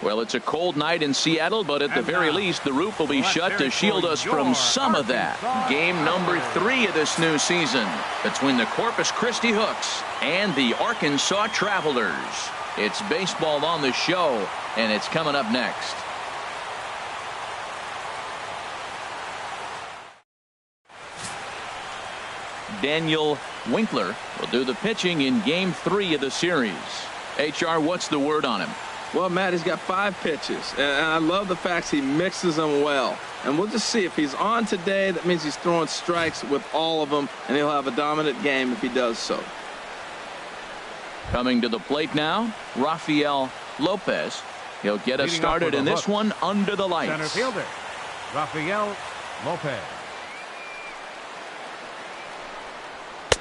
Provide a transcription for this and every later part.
Well, it's a cold night in Seattle, but at the very least, the roof will be shut to shield us from some of that. Game number 3 of this new season between the Corpus Christi Hooks and the Arkansas Travelers. It's baseball on the show, and it's coming up next. Daniel Winkler will do the pitching in Game 3 of the series. HR, what's the word on him? Well, Matt, he's got 5 pitches, and I love the fact he mixes them well. And we'll just see if he's on today. That means he's throwing strikes with all of them, and he'll have a dominant game if he does so. Coming to the plate now, Rafael Lopez. He'll get us started in this one under the lights. Center fielder, Rafael Lopez.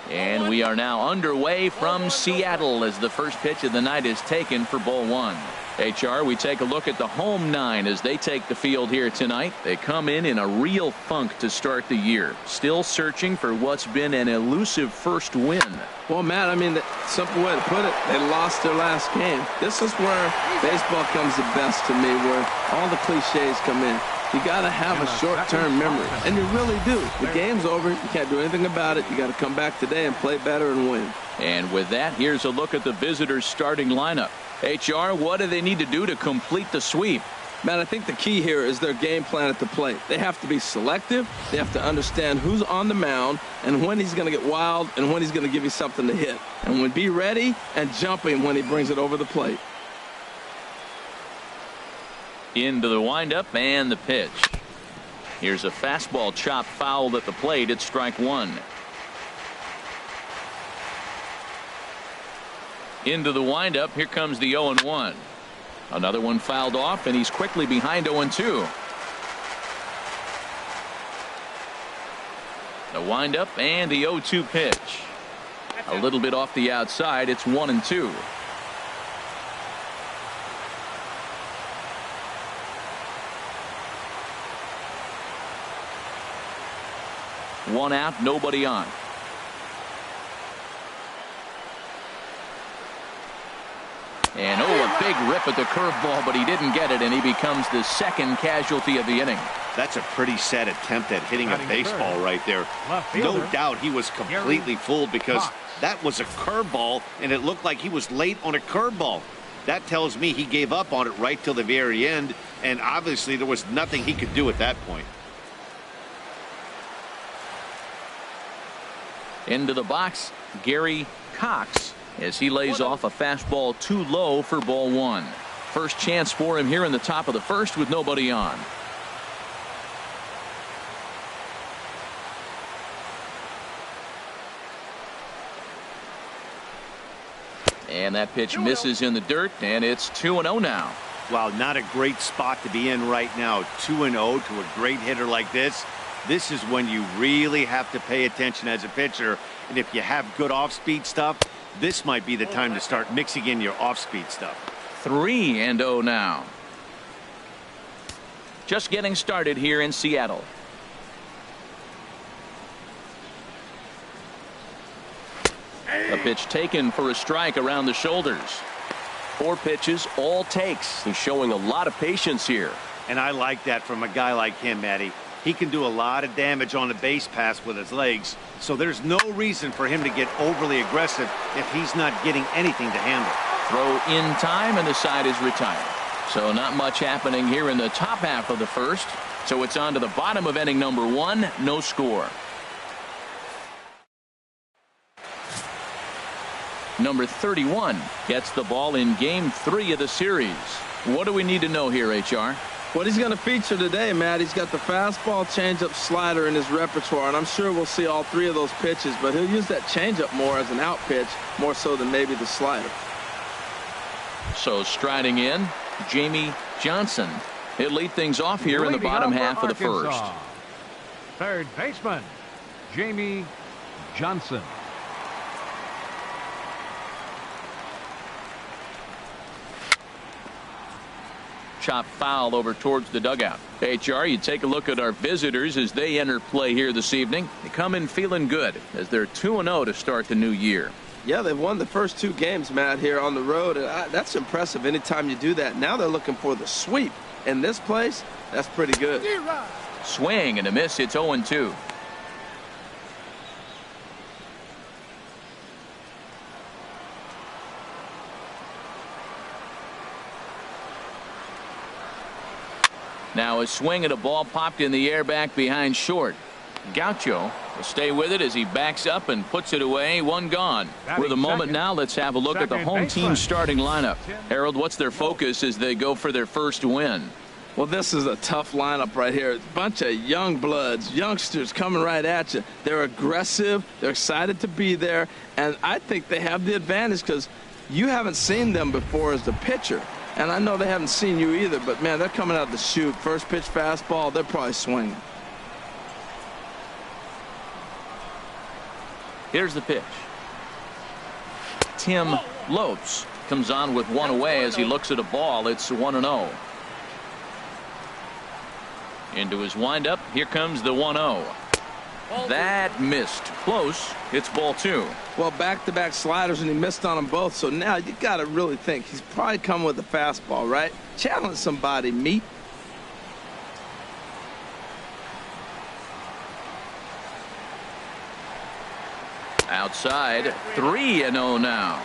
And we are now underway from Seattle as the first pitch of the night is taken for ball 1. HR, we take a look at the home 9 as they take the field here tonight. They come in a real funk to start the year, still searching for what's been an elusive first win. Well, Matt, I mean, the simple way to put it, they lost their last game. This is where baseball comes the best to me, where all the cliches come in. You got to have a short-term memory, and you really do. The game's over. You can't do anything about it. You got to come back today and play better and win. And with that, here's a look at the visitors' starting lineup. HR, what do they need to do to complete the sweep? Man, I think the key here is their game plan at the plate. They have to be selective. They have to understand who's on the mound and when he's going to get wild and when he's going to give you something to hit. And be ready and jumping when he brings it over the plate. Into the windup and the pitch. Here's a fastball chopped foul at the plate. It's strike 1. Into the windup. Here comes the 0-1. Another one fouled off, and he's quickly behind 0-2. The windup and the 0-2 pitch. A little bit off the outside. It's 1-2. One out, nobody on. And a big rip at the curveball, but he didn't get it, and he becomes the second casualty of the inning. That's a pretty sad attempt at hitting a baseball right there. No doubt he was completely fooled because that was a curveball, and it looked like he was late on a curveball. That tells me he gave up on it right till the very end, and obviously there was nothing he could do at that point. Into the box, Gary Cox, as he lays off a fastball too low for ball 1. First chance for him here in the top of the first with nobody on. And that pitch misses in the dirt, and it's 2-0 now. Wow, not a great spot to be in right now. 2-0 to a great hitter like this. This is when you really have to pay attention as a pitcher. And if you have good off-speed stuff, this might be the time to start mixing in your off-speed stuff. 3-0 now. Just getting started here in Seattle. A pitch taken for a strike around the shoulders. 4 pitches, all takes. He's showing a lot of patience here. And I like that from a guy like him, Matty. He can do a lot of damage on the base pass with his legs, so there's no reason for him to get overly aggressive if he's not getting anything to handle. Throw in time, and the side is retired. So not much happening here in the top half of the first. So it's on to the bottom of inning number 1, no score. Number 31 gets the ball in game 3 of the series. What do we need to know here, HR? What he's going to feature today, Matt, he's got the fastball, changeup, slider in his repertoire, and I'm sure we'll see all 3 of those pitches, but he'll use that changeup more as an out pitch, more so than maybe the slider. So striding in, Jamie Johnson. He'll lead things off here in the bottom half of the first. Third baseman, Jamie Johnson. Chop foul over towards the dugout. HR, you take a look at our visitors as they enter play here this evening. They come in feeling good as they're 2-0 to start the new year. Yeah, they've won the first 2 games, Matt, here on the road. And that's impressive anytime you do that. Now they're looking for the sweep. In this place, that's pretty good. Swing and a miss. It's 0-2. Now a swing at a ball popped in the air back behind short. Gaucho will stay with it as he backs up and puts it away. 1 gone. For the moment now, let's have a look at the home team starting lineup. Harold, what's their focus as they go for their first win? Well, this is a tough lineup right here. A bunch of young bloods, youngsters coming right at you. They're aggressive. They're excited to be there. And I think they have the advantage because you haven't seen them before as the pitcher. And I know they haven't seen you either, but, man, they're coming out to shoot. First pitch fastball, they're probably swinging. Here's the pitch. Tim Lopes comes on with 1 away as he looks at a ball. It's 1-0. Into his windup. Here comes the 1-0. That missed. Close. It's ball 2. Well, back-to-back sliders, and he missed on them both. So now you got to really think. He's probably coming with a fastball, right? Challenge somebody, meet. Outside. 3-0 now.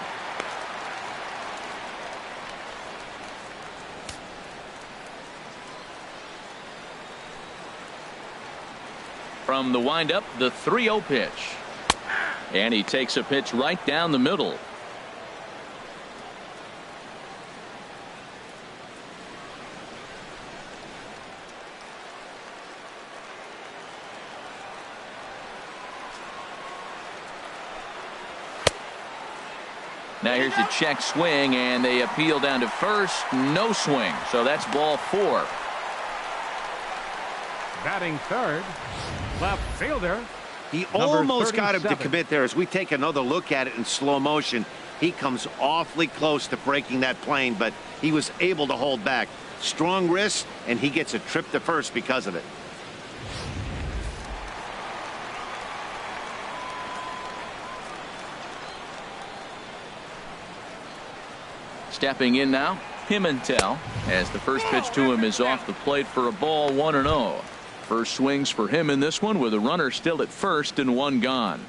From the windup, the 3-0 pitch. And he takes a pitch right down the middle. Now here's a check swing, and they appeal down to first. No swing. So that's ball 4. Batting third, left fielder. He almost got him to commit there. As we take another look at it in slow motion, he comes awfully close to breaking that plane, but he was able to hold back. Strong wrist, and he gets a trip to first because of it. Stepping in now, Pimentel, as the first pitch to him is off the plate for a ball. 1-0. First swings for him in this one with a runner still at first and 1 gone.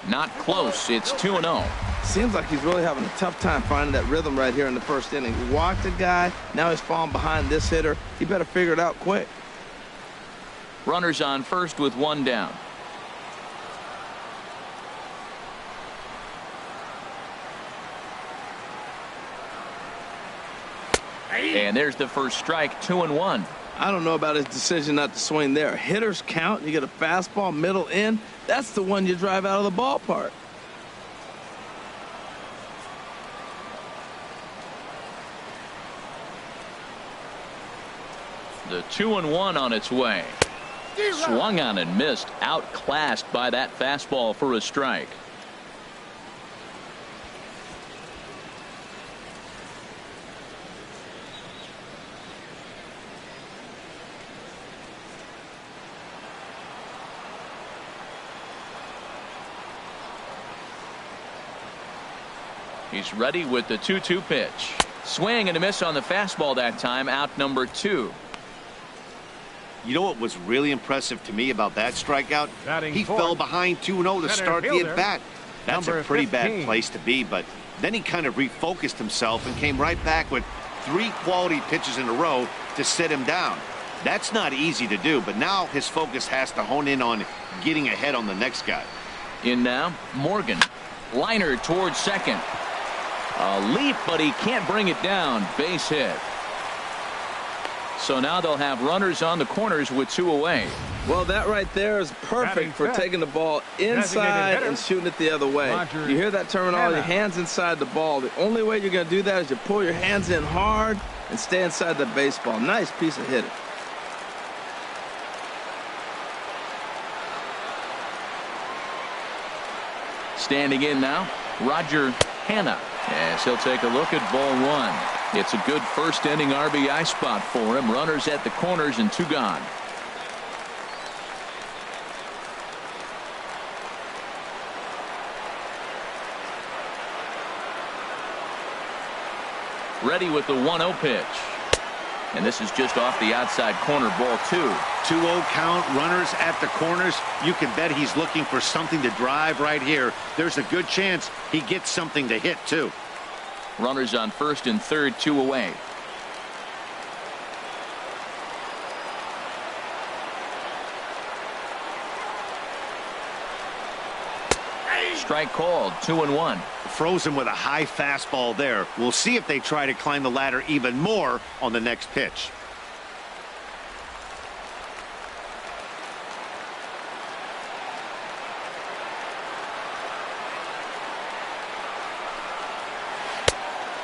Not close. It's 2-0. Seems like he's really having a tough time finding that rhythm right here in the first inning. He walked a guy. Now he's falling behind this hitter. He better figure it out quick. Runners on first with 1 down. And there's the first strike. 2-1. I don't know about his decision not to swing there. Hitters count. You get a fastball middle in. That's the one you drive out of the ballpark. The 2-1 on its way. Swung on and missed. Outclassed by that fastball for a strike. He's ready with the 2-2 pitch. Swing and a miss on the fastball that time. Out number 2. You know what was really impressive to me about that strikeout? He fell behind 2-0 to start the at-bat. That's a pretty bad place to be, but then he kind of refocused himself and came right back with 3 quality pitches in a row to sit him down. That's not easy to do, but now his focus has to hone in on getting ahead on the next guy. In now, Morgan. Liner towards second. A leap, but he can't bring it down. Base hit. So now they'll have runners on the corners with 2 away. Well, that right there is perfect for taking the ball inside and shooting it the other way. You hear that terminology, hands inside the ball. The only way you're going to do that is you pull your hands in hard and stay inside the baseball. Nice piece of hitting. Standing in now, Roger Hannah, as he'll take a look at ball one. It's a good first inning RBI spot for him. Runners at the corners and 2 gone. Ready with the 1-0 pitch. And this is just off the outside corner, ball 2. 2-0 count, runners at the corners. You can bet he's looking for something to drive right here. There's a good chance he gets something to hit, too. Runners on first and third, 2 away. Strike called, 2-1. Frozen with a high fastball there. We'll see if they try to climb the ladder even more on the next pitch.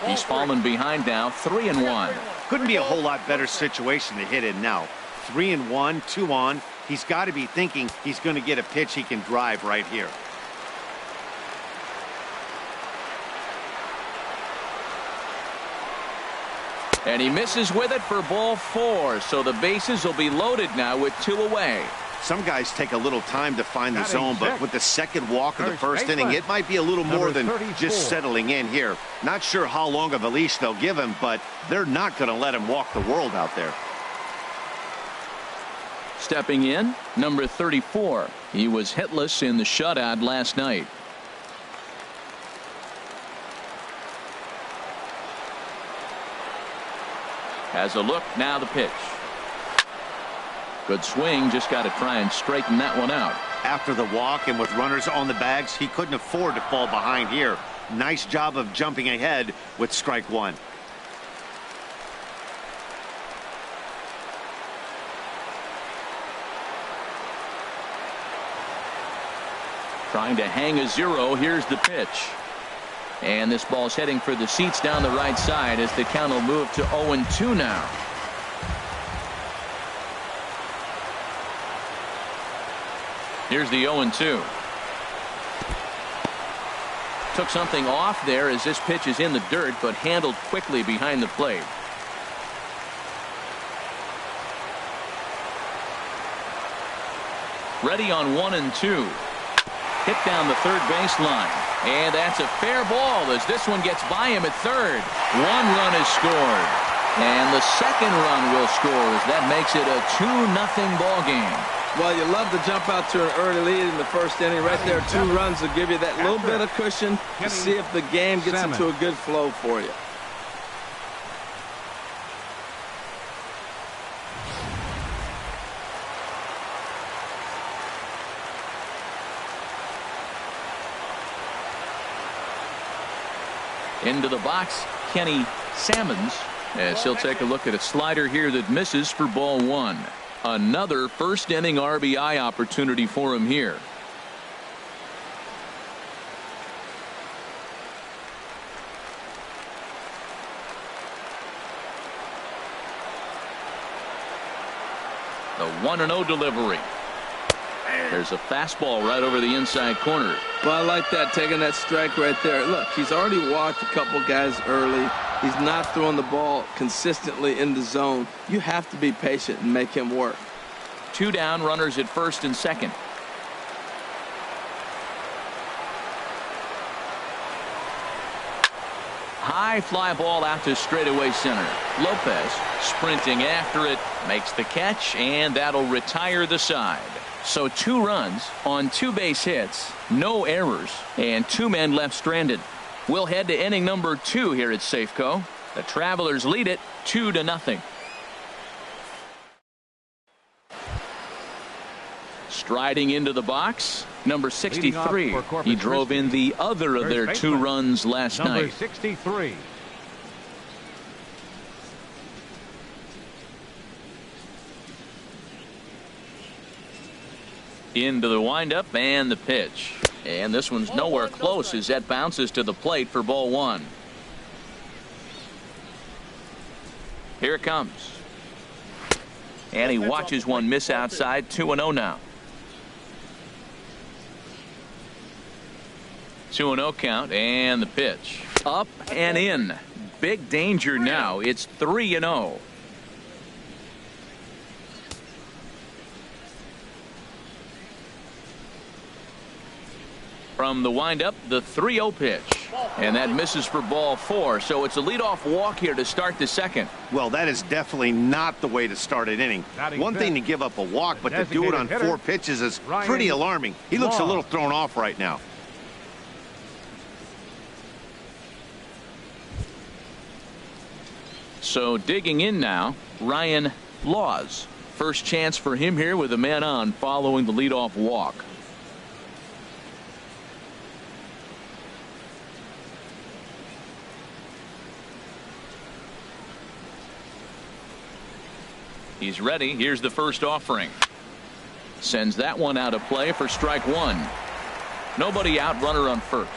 He's fallen behind now, 3-1. Couldn't be a whole lot better situation to hit in now. 3-1, 2 on. He's got to be thinking he's going to get a pitch he can drive right here. And he misses with it for ball 4. So the bases will be loaded now with 2 away. Some guys take a little time to find the zone, but with the second walk of the first inning, it might be a little more than just settling in here. Not sure how long of a leash they'll give him, but they're not going to let him walk the world out there. Stepping in, number 34. He was hitless in the shutout last night. Has a look, now the pitch. Good swing, just got to try and straighten that one out. After the walk and with runners on the bags, he couldn't afford to fall behind here. Nice job of jumping ahead with strike 1. Trying to hang a 0. Here's the pitch. And this ball's heading for the seats down the right side as the count will move to 0-2 now. Here's the 0-2. Took something off there as this pitch is in the dirt, but handled quickly behind the plate. Ready on 1-2. Hit down the third baseline. And that's a fair ball as this one gets by him at third. 1 run is scored. And the second run will score as that makes it a 2-0 ball game. Well, you love to jump out to an early lead in the first inning. Right there, 2 runs will give you that little bit of cushion to see if the game gets into a good flow for you. Into the box, Kenny Salmons, as he'll take a look at a slider here that misses for ball 1. Another first inning RBI opportunity for him here. The 1-0 delivery. There's a fastball right over the inside corner. Well, I like that, taking that strike right there. Look, he's already walked a couple guys early. He's not throwing the ball consistently in the zone. You have to be patient and make him work. 2 down, runners at first and second. High fly ball out to straightaway center. Lopez sprinting after it, makes the catch, and that'll retire the side. So 2 runs on 2 base hits, no errors, and 2 men left stranded. We'll head to inning number 2 here at Safeco. The Travelers lead it 2-0. Striding into the box, number 63. He drove in the other of their 2 runs last night. Number 63. Into the windup and the pitch. And this one's nowhere close as that bounces to the plate for ball 1. Here it comes. And he watches one miss outside. 2-0 now. 2-0 count, and the pitch. Up and in. Big danger now. It's 3-0. From the windup, the 3-0 pitch. And that misses for ball 4. So it's a leadoff walk here to start the second. Well, that is definitely not the way to start an inning. One thing to give up a walk, but to do it on 4 pitches is pretty alarming. He looks a little thrown off right now. So digging in now, Ryan Laws. First chance for him here with a man on following the leadoff walk. He's ready. Here's the first offering. Sends that one out of play for strike 1. Nobody out, runner on first.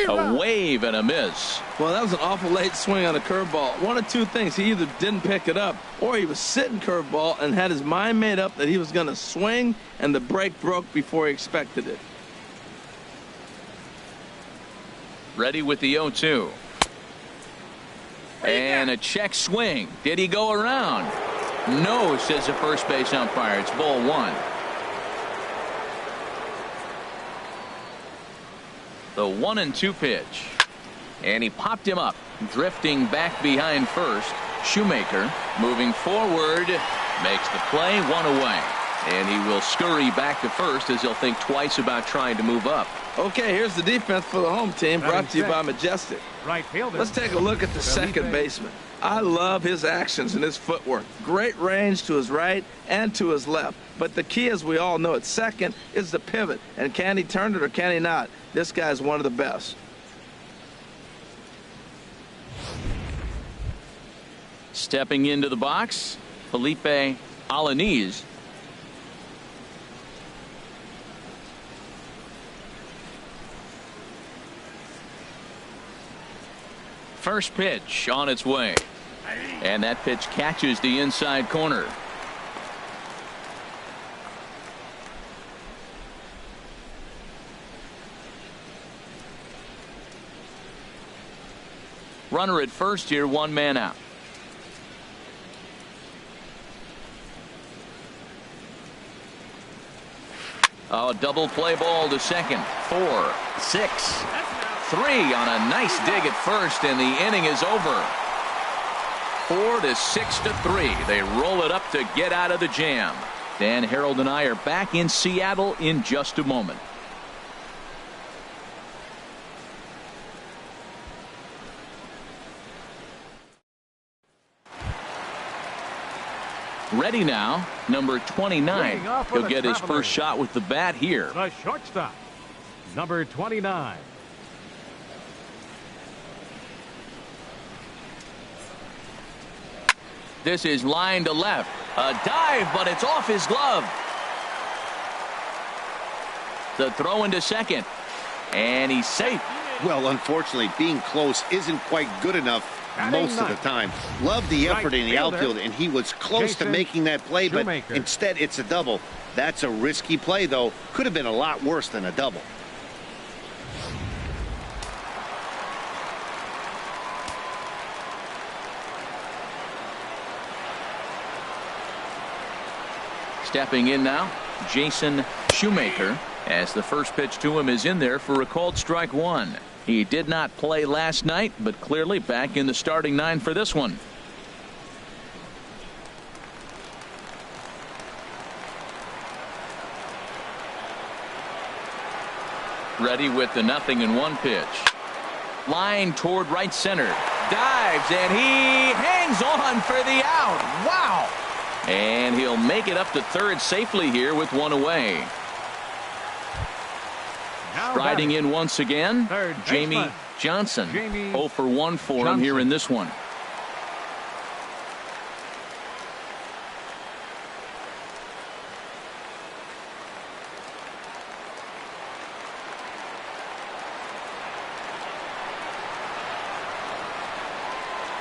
A wave and a miss. Well, that was an awful late swing on a curveball. One of two things. He either didn't pick it up or he was sitting curveball and had his mind made up that he was going to swing, and the break broke before he expected it. Ready with the 0-2. And a check swing. Did he go around? No, says the first base umpire. It's ball 1. The 1-2 pitch. And he popped him up. Drifting back behind first. Shoemaker moving forward. Makes the play, 1 away. And he will scurry back to first as he'll think twice about trying to move up. Okay, here's the defense for the home team, brought to you by Majestic. Right fielder. Let's take a look at the second baseman. I love his actions and his footwork. Great range to his right and to his left. But the key, as we all know, at second is the pivot. And can he turn it or can he not? This guy's one of the best. Stepping into the box, Felipe Alaniz. First pitch on its way. And that pitch catches the inside corner. Runner at first here, 1 man out. Oh, double play ball to second. 4, 6, 3 on a nice dig at first, and the inning is over. 4 to 6 to 3. They roll it up to get out of the jam. Dan, Harold, and I are back in Seattle in just a moment. Ready now, number 29. He'll get his first shot with the bat here. The shortstop, number 29. This is line to left. A dive, but it's off his glove. The throw into second. And he's safe. Well, unfortunately, being close isn't quite good enough most of the time. Love the effort in the outfield, and he was close to making that play, but instead it's a double. That's a risky play, though. Could have been a lot worse than a double. Stepping in now, Jason Shoemaker, as the first pitch to him is in there for a called strike 1. He did not play last night, but clearly back in the starting 9 for this one. Ready with the 0-1 pitch. Line toward right center. Dives, and he hangs on for the out. Wow! And he'll make it up to third safely here with 1 away. Riding in once again, Jamie Johnson. 0 for 1 for him here in this one.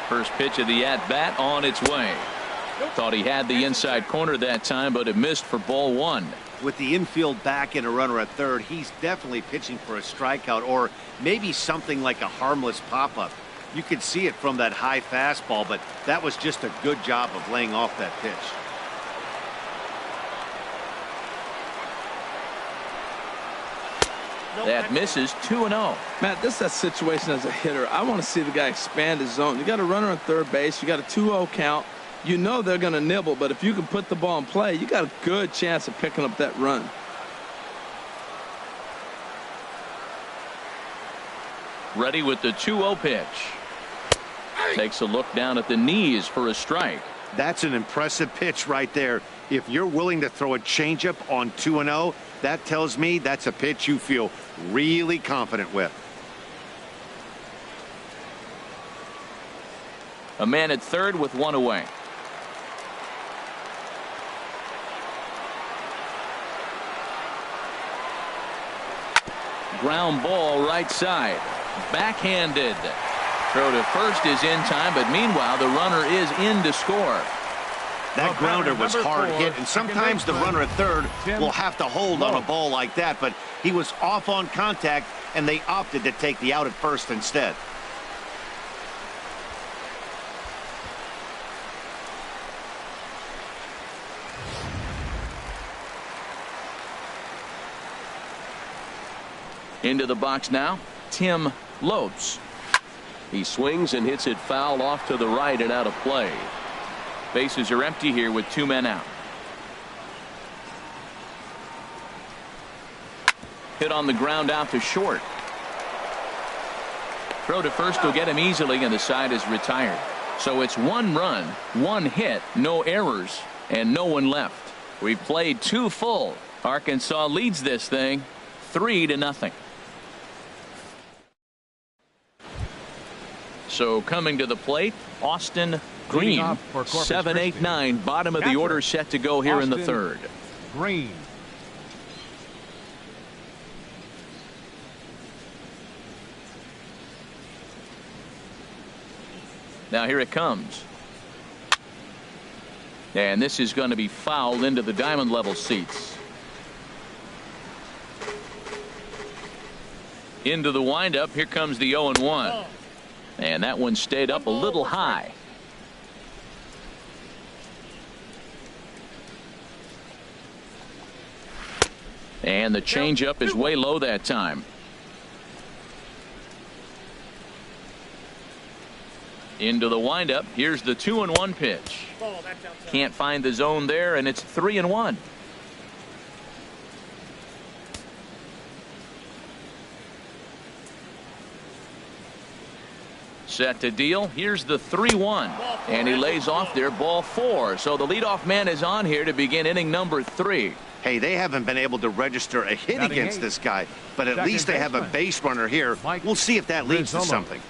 First pitch of the at-bat on its way. Thought he had the inside corner that time, but it missed for ball one. With the infield back and a runner at third, he's definitely pitching for a strikeout or maybe something like a harmless pop-up. You could see it from that high fastball, but that was just a good job of laying off that pitch. That misses 2-0. Matt, this is a situation as a hitter. I want to see the guy expand his zone. You got a runner on third base. You got a 2-0 count. You know they're going to nibble, but if you can put the ball in play, you got a good chance of picking up that run. Ready with the 2-0 pitch. Takes a look down at the knees for a strike. That's an impressive pitch right there. If you're willing to throw a changeup on 2-0, that tells me that's a pitch you feel really confident with. A man at third with one away. Ground ball right side. Backhanded. Throw to first is in time, but meanwhile the runner is in to score. That grounder was hard hit, and sometimes the runner at third will have to hold on a ball like that, but he was off on contact, and they opted to take the out at first instead. Into the box now, Tim Lopes. He swings and hits it foul off to the right and out of play. Bases are empty here with two men out. Hit on the ground out to short. Throw to first will get him easily, and the side is retired. So it's one run, one hit, no errors, and no one left. We've played two full. Arkansas leads this thing 3-0. So coming to the plate, Austin Green, 7-8-9, bottom of the order, set to go here in the third. Green. Now here it comes. And this is going to be fouled into the diamond level seats. Into the windup. Here comes the 0-1. And that one stayed up a little high. And the changeup is way low that time. Into the windup. Here's the 2-1 pitch. Can't find the zone there, and it's 3-1. Set to deal. Here's the 3-1, and he lays off there, ball 4. So the leadoff man is on here to begin inning number 3. Hey, they haven't been able to register a hit against this guy, but at least they have a base runner here. We'll see if that leads to something.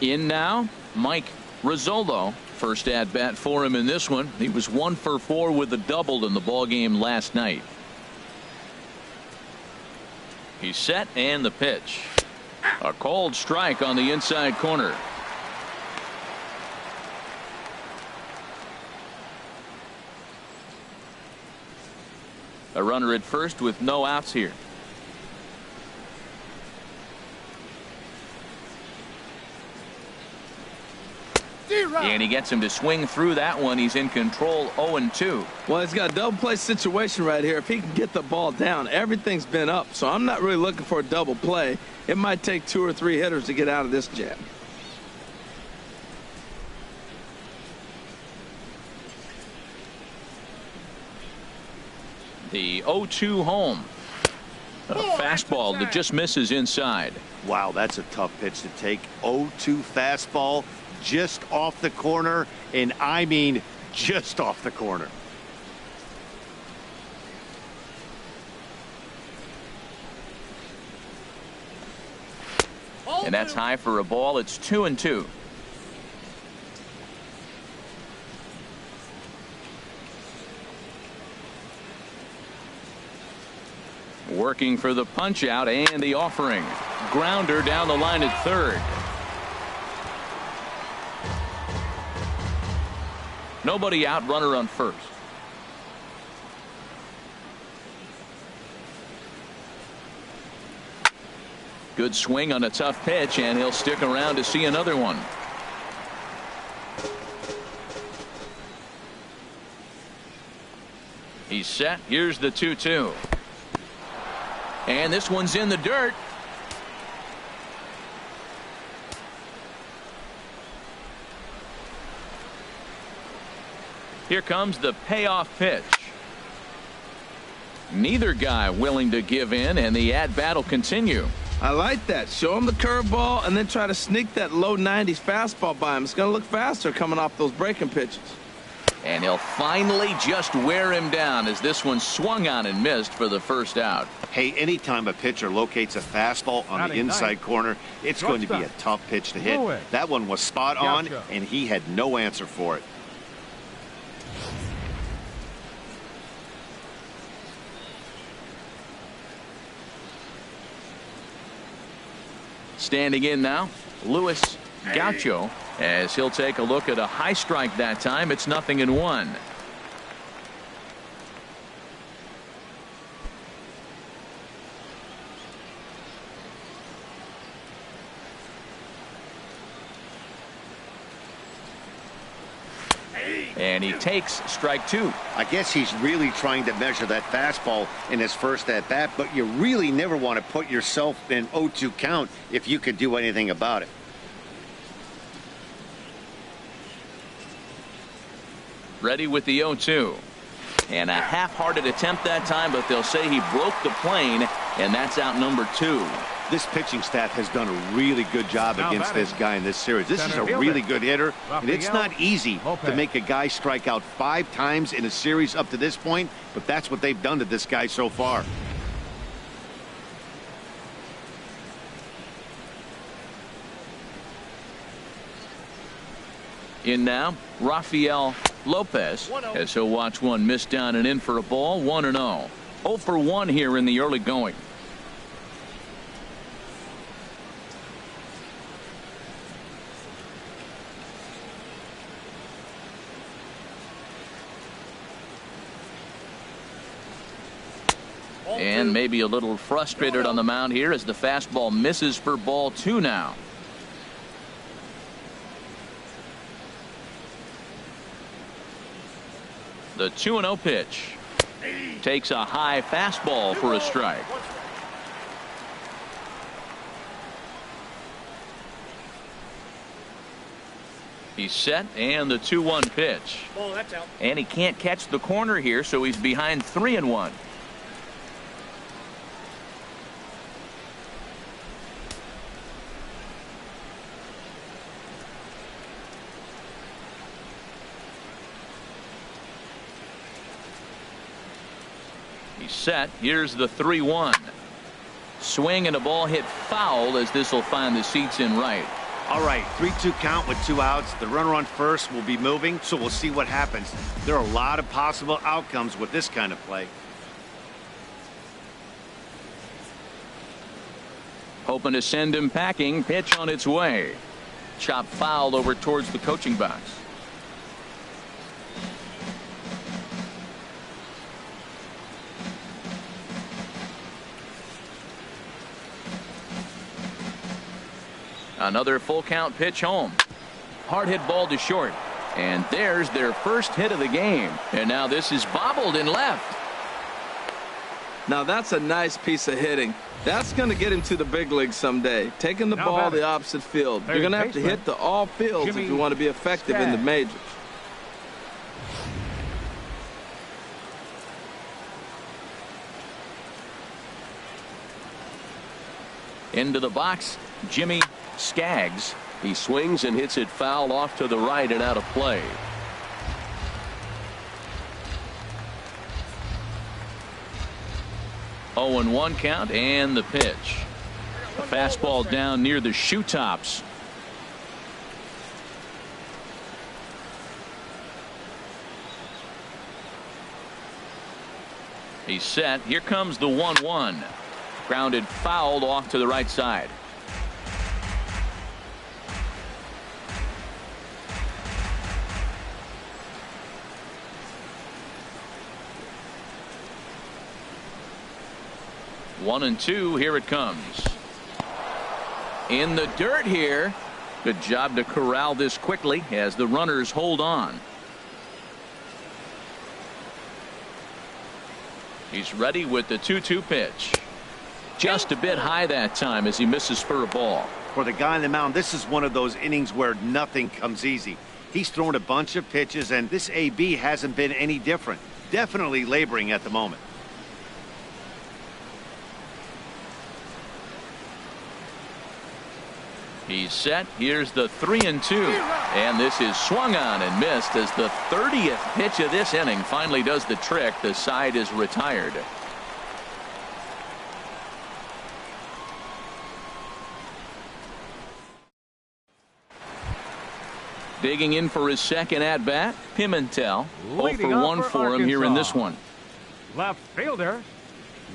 In now, Mike Rizzolo. First at bat for him in this one. He was 1 for 4 with a double in the ball game last night. He's set, and the pitch. A cold strike on the inside corner. A runner at first with no outs here. And he gets him to swing through that one. He's in control, 0-2. Well, he's got a double play situation right here. If he can get the ball down, everything's been up. So I'm not really looking for a double play. It might take 2 or 3 hitters to get out of this jam. The 0-2 home. A fastball that just misses inside. Wow, that's a tough pitch to take. 0-2 fastball. Just off the corner, and I mean just off the corner. And that's high for a ball. It's 2-2. Working for the punch out and the offering. Grounder down the line at third. Nobody out, runner on first. Good swing on a tough pitch, and he'll stick around to see another one. He's set. Here's the 2-2. And this one's in the dirt. Here comes the payoff pitch. Neither guy willing to give in, and the at-bat will continue. I like that. Show him the curveball and then try to sneak that low 90s fastball by him. It's going to look faster coming off those breaking pitches. And he'll finally just wear him down as this one swung on and missed for the first out. Hey, anytime a pitcher locates a fastball on the inside corner, it's going to be a tough pitch to hit. That one was spot on, and he had no answer for it. Standing in now, Luis Gaucho, as he'll take a look at a high strike that time. It's 0-1. And he takes strike 2. I guess he's really trying to measure that fastball in his first at bat, but you really never want to put yourself in 0-2 count if you could do anything about it. Ready with the 0-2. And a half-hearted attempt that time, but they'll say he broke the plane, and that's out number 2. This pitching staff has done a really good job against this guy in this series. This is a really good hitter, and it's not easy to make a guy strike out 5 times in a series up to this point, but that's what they've done to this guy so far. In now, Rafael Lopez, as he'll watch one miss down and in for a ball. 1-0. 0 for 1 here in the early going. And maybe a little frustrated on the mound here as the fastball misses for ball 2 now. The 2-0 pitch. Takes a high fastball for a strike. He's set, and the 2-1 pitch. And he can't catch the corner here, so he's behind 3-1. Set. Here's the 3-1. Swing and a ball hit foul as this will find the seats in right. All right, 3-2 count with 2 outs. The runner on first will be moving, so we'll see what happens. There are a lot of possible outcomes with this kind of play. Hoping to send him packing. Pitch on its way. Chop foul over towards the coaching box. Another full count pitch home. Hard hit ball to short. And there's their first hit of the game. And now this is bobbled in left. Now that's a nice piece of hitting. That's going to get him to the big leagues someday. Taking the ball the opposite field. You're going to have to hit to all fields if you want to be effective in the majors. Into the box, Jimmy Skaggs. He swings and hits it foul off to the right and out of play. Oh, and 1 count, and the pitch. A fastball down near the shoe tops. He's set. Here comes the 1-1. Grounded fouled off to the right side. 1-2. Here it comes. In the dirt here. Good job to corral this quickly as the runners hold on. He's ready with the 2-2 pitch. Just a bit high that time as he misses for a ball. For the guy on the mound, this is one of those innings where nothing comes easy. He's thrown a bunch of pitches, and this AB hasn't been any different. Definitely laboring at the moment. He's set. Here's the 3-2. And this is swung on and missed as the 30th pitch of this inning finally does the trick. The side is retired. Digging in for his second at bat, Pimentel. 0 for 1 for him here in this one. Left fielder,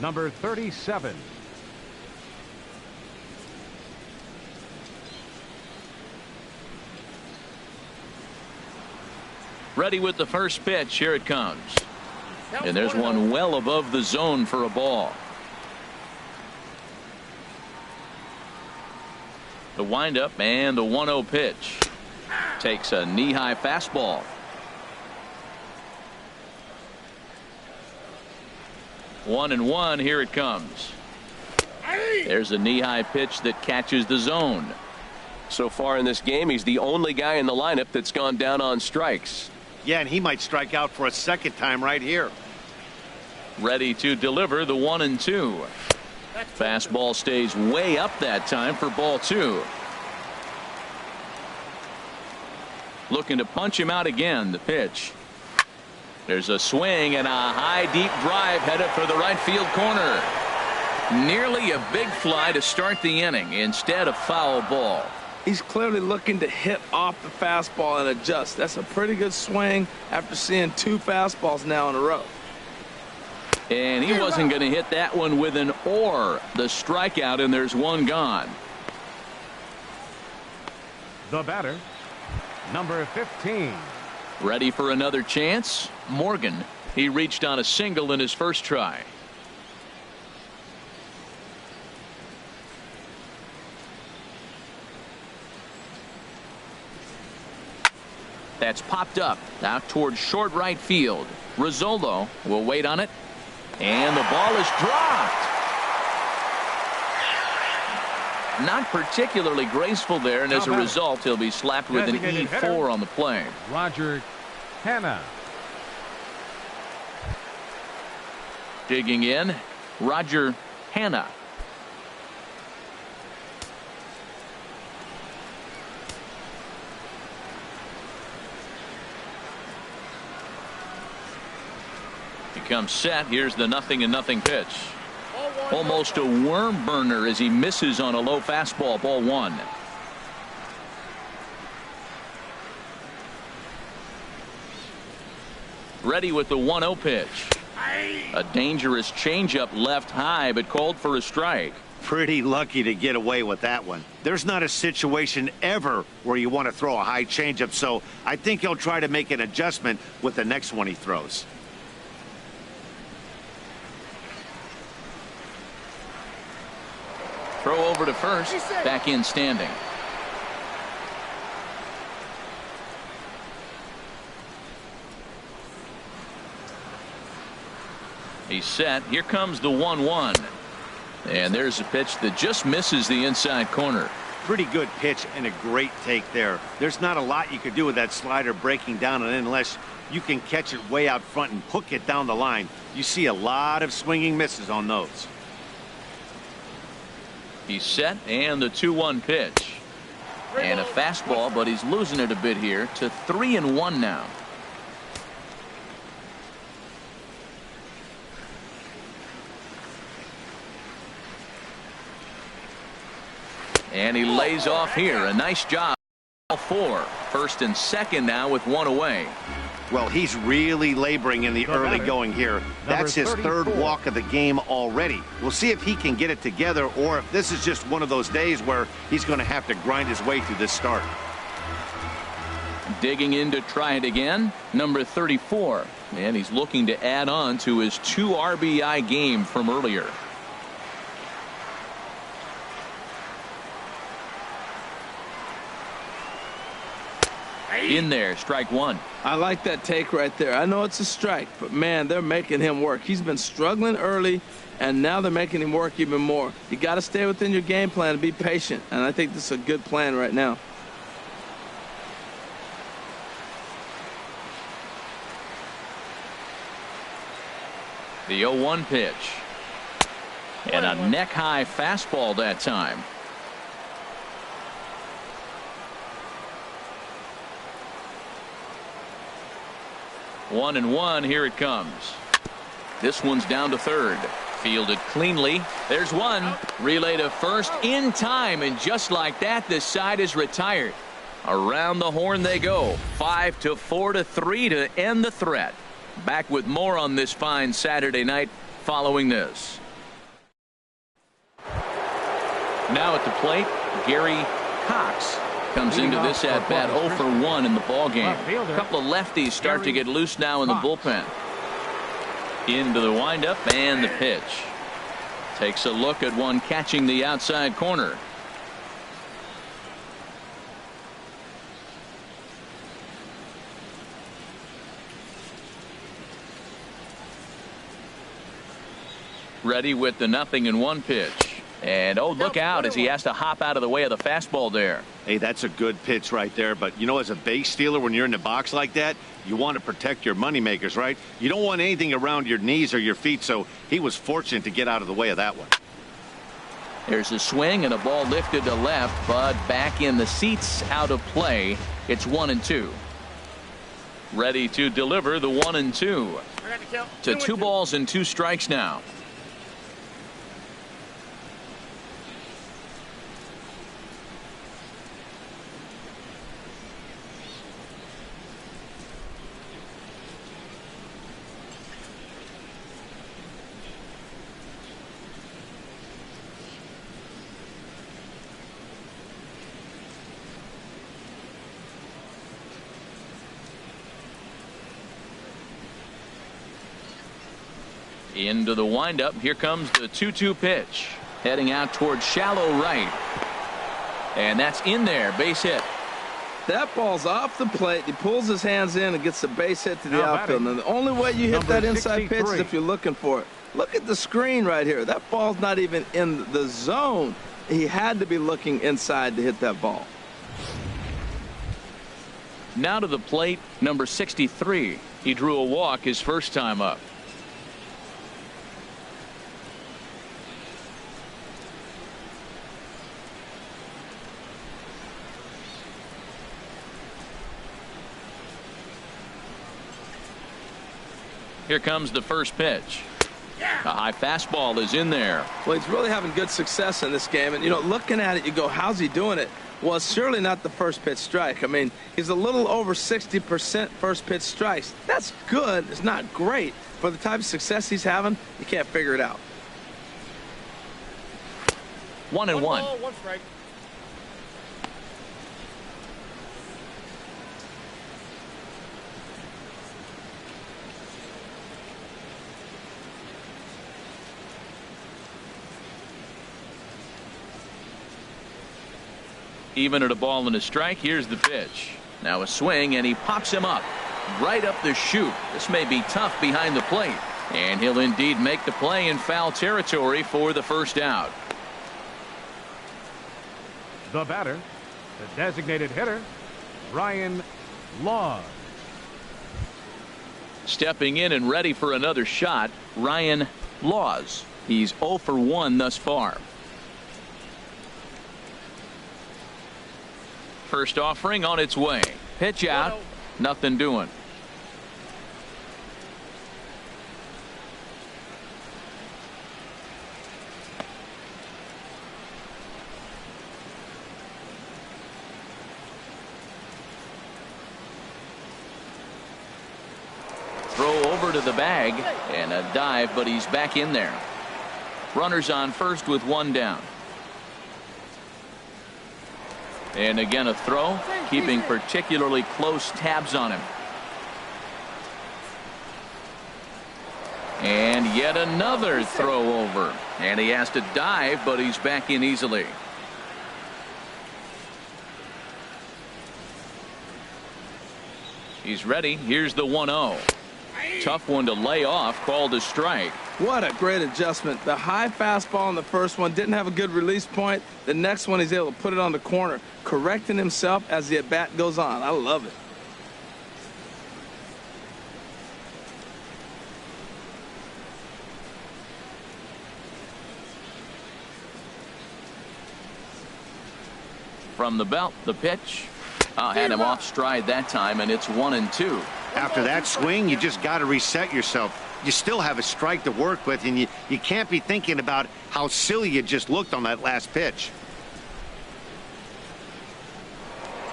number 37. Ready with the first pitch. Here it comes. And there's one well above the zone for a ball. The windup and the 1-0 pitch. Takes a knee-high fastball. One and one. Here it comes. There's a knee-high pitch that catches the zone. So far in this game, he's the only guy in the lineup that's gone down on strikes. Yeah, and he might strike out for a second time right here. Ready to deliver the 1-2. Fastball stays way up that time for ball 2. Looking to punch him out again. The pitch. There's a swing and a high deep drive headed for the right field corner. Nearly a big fly to start the inning instead of foul ball. He's clearly looking to hit off the fastball and adjust. That's a pretty good swing after seeing 2 fastballs now in a row. And he wasn't going to hit that one with an or. The strikeout, and there's one gone. The batter, number 15. Ready for another chance? Morgan. He reached on a single in his first try. That's popped up out towards short right field. Rizzolo will wait on it. And the ball is dropped. Not particularly graceful there, and as a result, he'll be slapped with an E4 on the play. Roger Hanna. Digging in, Roger Hanna. Comes set. Here's the 0-0 pitch. Almost a worm burner as he misses on a low fastball. Ball 1. Ready with the 1-0 pitch. A dangerous changeup left high, but called for a strike. Pretty lucky to get away with that one. There's not a situation ever where you want to throw a high changeup, so I think he'll try to make an adjustment with the next one he throws. Throw over to first. Back in standing. He's set. Here comes the 1-1. And there's a pitch that just misses the inside corner. Pretty good pitch and a great take there. There's not a lot you could do with that slider breaking down and in unless you can catch it way out front and hook it down the line. You see a lot of swinging misses on those. He's set, and the 2-1 pitch. And a fastball, but he's losing it a bit here to 3-1 now. And he lays off here. A nice job. All 4. First and second now with 1 away. Well, he's really laboring in the early going here. That's his 3rd walk of the game already. We'll see if he can get it together or if this is just one of those days where he's going to have to grind his way through this start. Digging in to try it again, number 34. And he's looking to add on to his 2 RBI game from earlier. In there, strike one. I like that take right there. I know it's a strike, but man, they're making him work. He's been struggling early, and now they're making him work even more. You got to stay within your game plan and be patient, and I think this is a good plan right now. The 0-1 pitch. And a neck-high fastball that time. 1-1, here it comes. This one's down to third. Fielded cleanly. There's one. Relay to first in time, and just like that, this side is retired. Around the horn they go. 5-4-3 to end the threat. Back with more on this fine Saturday night following this. Now at the plate, Gary Cox comes into this at bat 0 for 1 in the ball game. A couple of lefties start to get loose now in the bullpen. Into the windup and the pitch. Takes a look at one catching the outside corner. Ready with the 0-1 pitch. And oh, look out as he has to hop out of the way of the fastball there. Hey, that's a good pitch right there. But, you know, as a base stealer, when you're in the box like that, you want to protect your moneymakers, right? You don't want anything around your knees or your feet, so he was fortunate to get out of the way of that one. There's a swing and a ball lifted to left, but back in the seats, out of play. It's 1-2. Ready to deliver the 1-2. To 2 balls and 2 strikes now. Into the windup. Here comes the 2-2 pitch. Heading out towards shallow right. And that's in there. Base hit. That ball's off the plate. He pulls his hands in and gets a base hit to the outfield. And the only way you hit that inside pitch is if you're looking for it. Look at the screen right here. That ball's not even in the zone. He had to be looking inside to hit that ball. Now to the plate, number 63. He drew a walk his first time up. Here comes the first pitch. A high fastball is in there. Well, he's really having good success in this game. And, you know, looking at it, you go, how's he doing it? Well, it's surely not the first pitch strike. I mean, he's a little over 60% first pitch strikes. That's good. It's not great. For the type of success he's having, you can't figure it out. 1-1. 1 strike. Even at a ball and a strike. Here's the pitch. Now a swing, and he pops him up right up the chute. This may be tough behind the plate, and he'll indeed make the play in foul territory for the first out. The batter, the designated hitter, Ryan Laws. Stepping in and ready for another shot, Ryan Laws. He's 0 for 1 thus far. First offering on its way. Pitch out. Nothing doing. Throw over to the bag and a dive, but he's back in there. Runners on first with 1 down. And again a throw, keeping particularly close tabs on him. And yet another throw over. And he has to dive, but he's back in easily. He's ready. Here's the 1-0. Tough one to lay off, called a strike. What a great adjustment. The high fastball in the first one didn't have a good release point. The next one he's able to put it on the corner, correcting himself as the at-bat goes on. I love it. From the belt, the pitch. Had him off stride that time, and it's 1-2. After that swing, you just got to reset yourself. You still have a strike to work with, and you can't be thinking about how silly you just looked on that last pitch.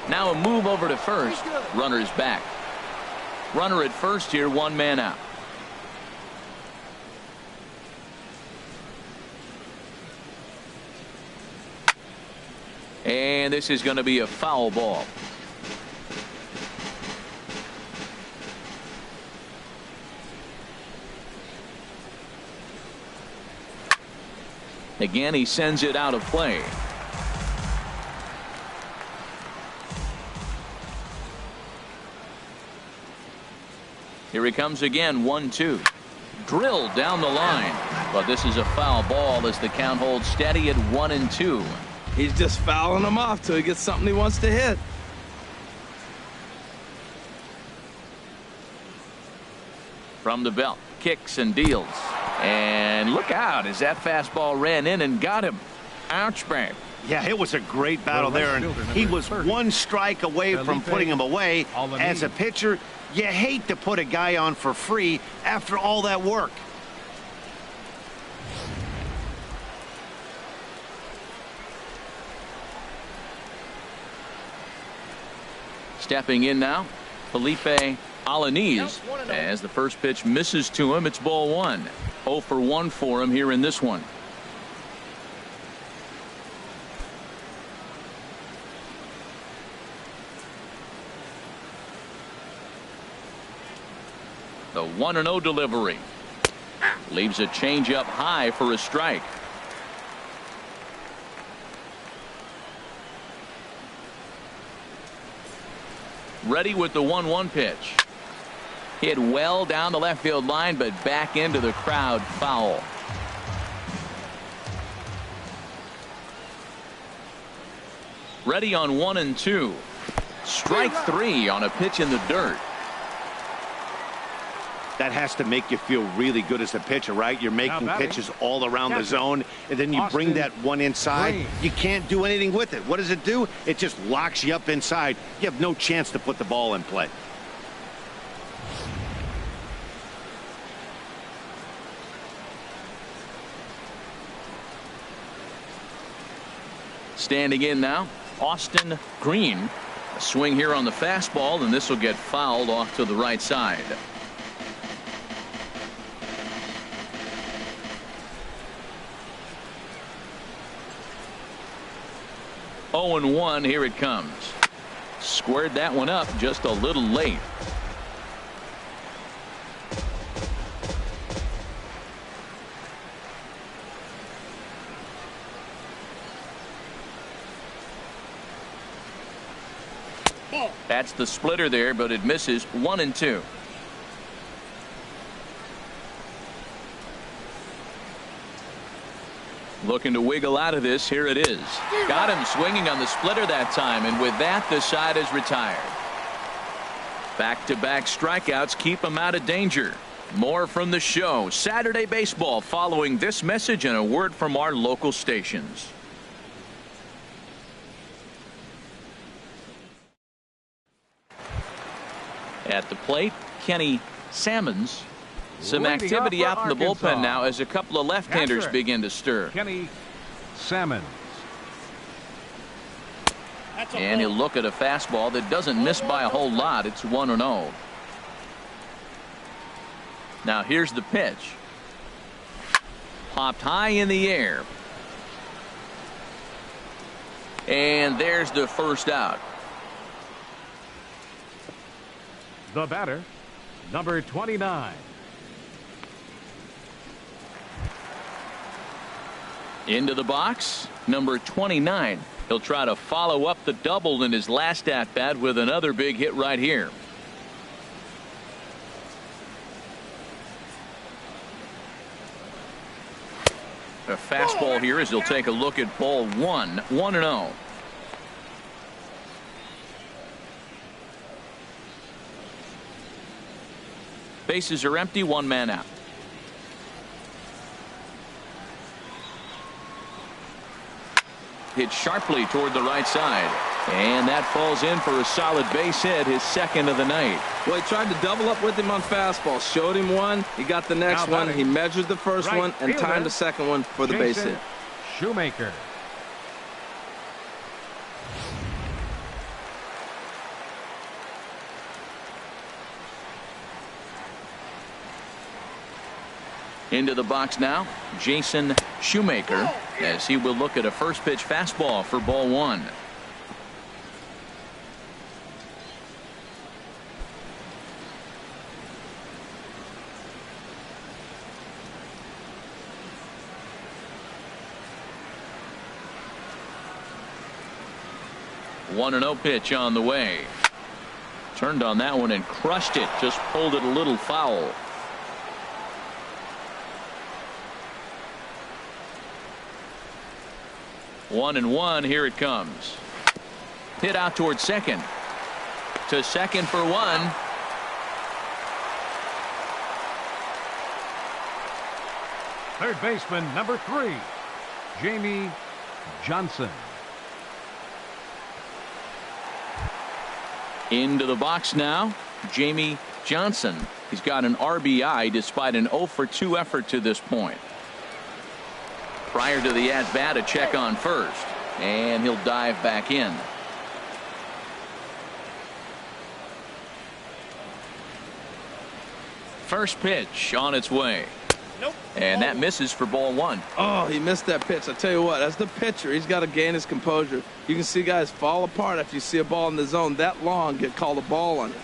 Now a move over to first. Runner's back. Runner at first here, one man out. And this is going to be a foul ball. Again, he sends it out of play. Here he comes again, 1-2. Drilled down the line. But this is a foul ball as the count holds steady at 1-2. He's just fouling them off till he gets something he wants to hit. From the belt, kicks and deals. And look out as that fastball ran in and got him. Ouch, man. Yeah, it was a great battle there, and he was one strike away from putting him away. As a pitcher, you hate to put a guy on for free after all that work. Stepping in now, Felipe Alaniz. As the first pitch misses to him, it's ball one. 0 for 1 for him here in this one. The 1-0 delivery. Leaves a changeup high for a strike. Ready with the 1-1 pitch. Hit well down the left field line, but back into the crowd, foul. Ready on 1-2. Strike 3 on a pitch in the dirt. That has to make you feel really good as a pitcher, right? You're making pitches all around the zone, and then you bring that one inside. You can't do anything with it. What does it do? It just locks you up inside. You have no chance to put the ball in play. Standing in now, Austin Green. A swing here on the fastball, and this will get fouled off to the right side. Oh, 0-1, here it comes. Squared that one up just a little late. That's the splitter there, but it misses. 1-2. Looking to wiggle out of this. Here it is. Got him swinging on the splitter that time, and with that, the side is retired. Back-to-back strikeouts keep him out of danger. More from the show. Saturday Baseball following this message and a word from our local stations. At the plate, Kenny Sammons. Some activity out in the bullpen now as a couple of left-handers begin to stir. Kenny Sammons. And he'll look at a fastball that doesn't miss by a whole lot. It's 1-0. Now here's the pitch. Popped high in the air. And there's the first out. The batter, number 29. Into the box, number 29. He'll try to follow up the double in his last at-bat with another big hit right here. A fastball here as he'll take a look at ball one. 1-0. Bases are empty. One man out. Hit sharply toward the right side. And that falls in for a solid base hit, his second of the night. Well, he tried to double up with him on fastball. Showed him one. He got the next one. He measured the first one and timed the second one for the base hit. Shoemaker. Into the box now, Jason Shoemaker, as he will look at a first pitch fastball for ball one. One and 0 pitch on the way. Turned on that one and crushed it. Just pulled it a little foul. One and one. Here it comes. Hit out towards second. To second for one. Third baseman number 3, Jamie Johnson. Into the box now, Jamie Johnson. He's got an RBI despite an 0 for 2 effort to this point. Prior to the at-bat, a check on first, and he'll dive back in. First pitch on its way. Nope. And that misses for ball one. Oh, he missed that pitch. I tell you what, as the pitcher, he's got to gain his composure. You can see guys fall apart after you see a ball in the zone that long get called a ball on it.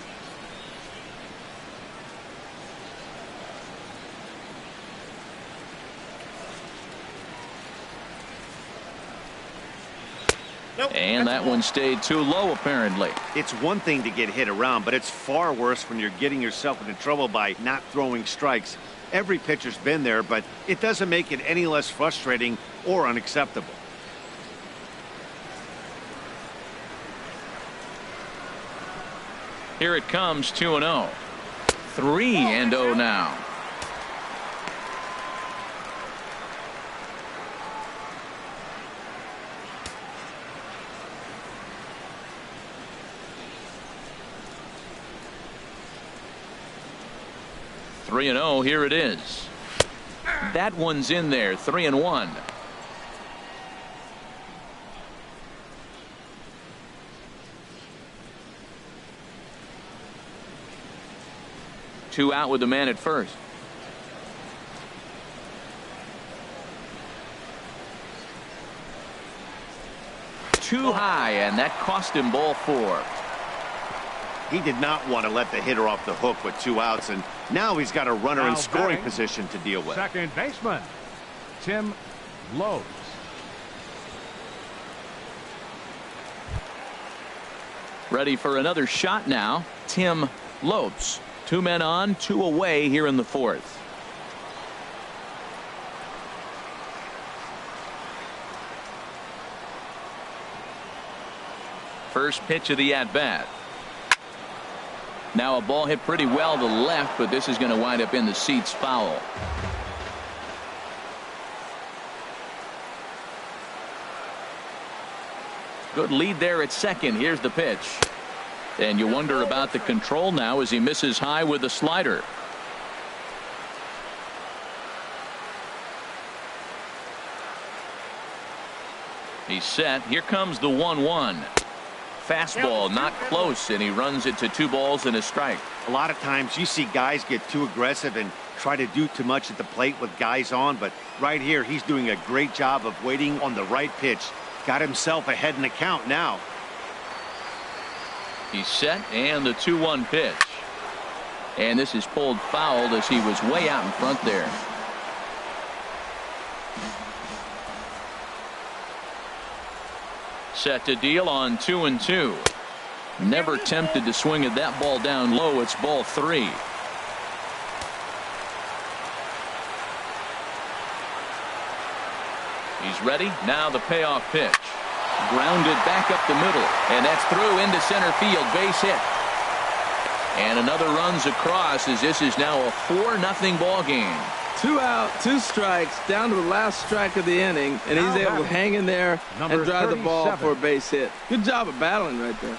Nope. And that one stayed too low, apparently. It's one thing to get hit around, but it's far worse when you're getting yourself into trouble by not throwing strikes. Every pitcher's been there, but it doesn't make it any less frustrating or unacceptable. Here it comes, 2-0. 3-0 now. Three and 0. Here it is. That one's in there. 3-1. Two out with the man at first. Too high, and that cost him ball 4. He did not want to let the hitter off the hook with 2 outs, and now he's got a runner in scoring position to deal with. Second baseman, Tim Lopes. Ready for another shot now, Tim Lopes. 2 men on, 2 away here in the 4th. First pitch of the at-bat. Now a ball hit pretty well to left, but this is going to wind up in the seats foul. Good lead there at second. Here's the pitch. And you wonder about the control now as he misses high with the slider. He's set. Here comes the 1-1. Fastball not close, and he runs it to 2 balls and a strike. A lot of times you see guys get too aggressive and try to do too much at the plate with guys on, but right here he's doing a great job of waiting on the right pitch. Got himself ahead in the count now. He's set, and the 2-1 pitch. And this is pulled foul as he was way out in front there. Set to deal on 2-2. Never tempted to swing at that ball down low. It's ball 3. He's ready. Now the payoff pitch. Grounded back up the middle. And that's through into center field. Base hit. And another runs across as this is now a 4-0 ball game. 2 out, 2 strikes, down to the last strike of the inning, and he's able to hang in there and drive the ball for a base hit. Good job of battling right there.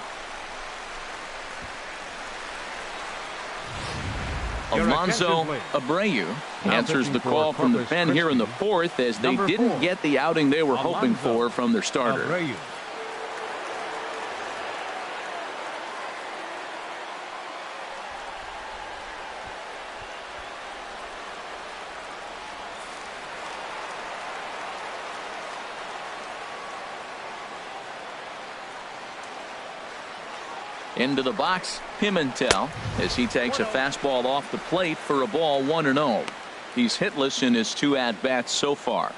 Alonso Abreu answers the call from the pen here in the 4th as they didn't get the outing they were hoping for from their starter. Into the box, Pimentel, as he takes a fastball off the plate for a ball 1-0. He's hitless in his 2 at-bats so far.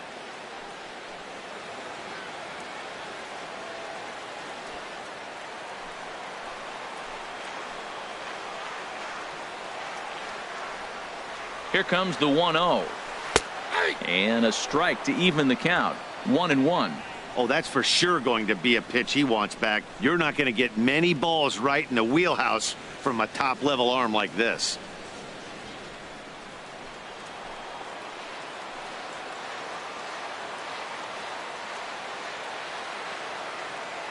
Here comes the 1-0. And a strike to even the count. 1-1. Oh, that's for sure going to be a pitch he wants back. You're not going to get many balls right in the wheelhouse from a top-level arm like this.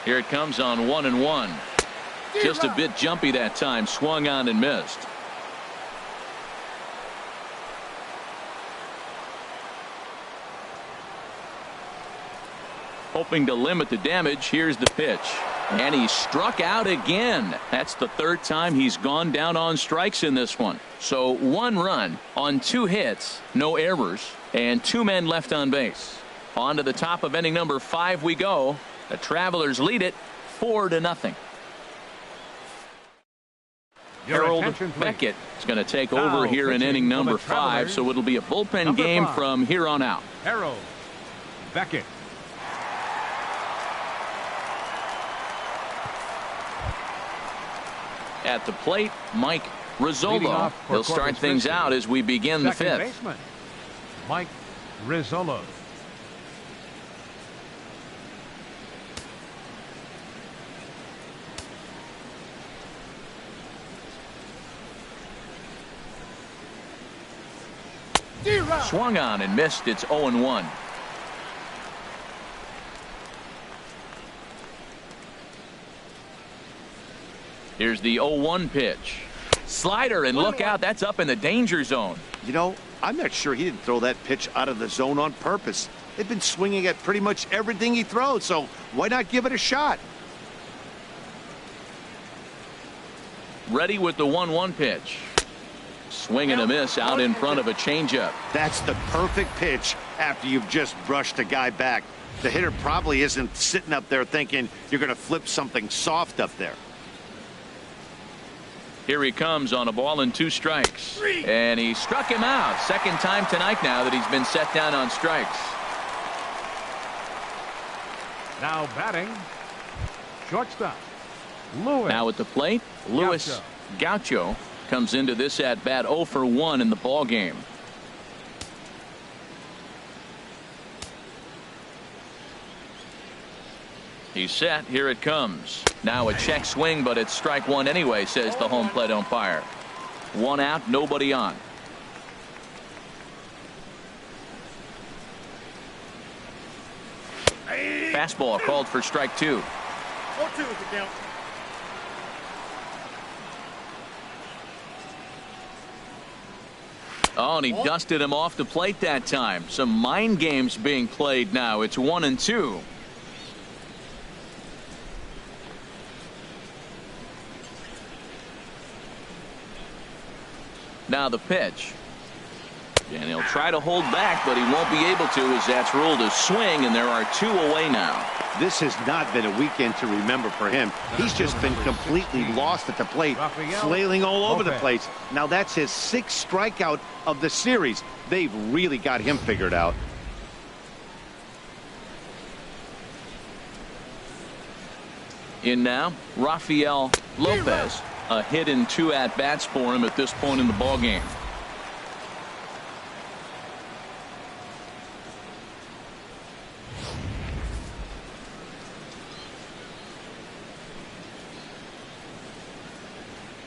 Here it comes on 1-1. Just a bit jumpy that time. Swung on and missed. Hoping to limit the damage. Here's the pitch. And he struck out again. That's the 3rd time he's gone down on strikes in this one. So 1 run on 2 hits, no errors, and 2 men left on base. On to the top of inning number 5 we go. The Travelers lead it 4-0. Harold Beckett is going to take over here in inning number 5, so it'll be a bullpen game from here on out. Harold Beckett. At the plate, Mike Rizzolo. He'll start things out as we begin the 5th. Baseman, Mike Rizzolo. Swung on and missed. It's 0-1. Here's the 0-1 pitch. Slider, and look out, that's up in the danger zone. You know, I'm not sure he didn't throw that pitch out of the zone on purpose. They've been swinging at pretty much everything he throws, so why not give it a shot? Ready with the 1-1 pitch. Swing and a miss out in front of a changeup. That's the perfect pitch after you've just brushed a guy back. The hitter probably isn't sitting up there thinking you're going to flip something soft up there. Here he comes on a ball and 2 strikes. And he struck him out. 2nd time tonight now that he's been set down on strikes. Now batting, shortstop, Luis. Now at the plate, Luis Gaucho comes into this at bat 0 for 1 in the ball game. He's set. Here it comes. Now a check swing, but it's strike 1 anyway, says the home plate umpire. 1 out, nobody on. Fastball called for strike 2. 0-2 is the count. Oh, and he dusted him off the plate that time. Some mind games being played now. It's 1-2. Now the pitch. And he'll try to hold back, but he won't be able to as that's ruled a swing, and there are 2 away now. This has not been a weekend to remember for him. He's just been completely lost at the plate, flailing all over the place. Now that's his 6th strikeout of the series. They've really got him figured out. In now, Rafael Lopez. A hit in 2 at-bats for him at this point in the ballgame.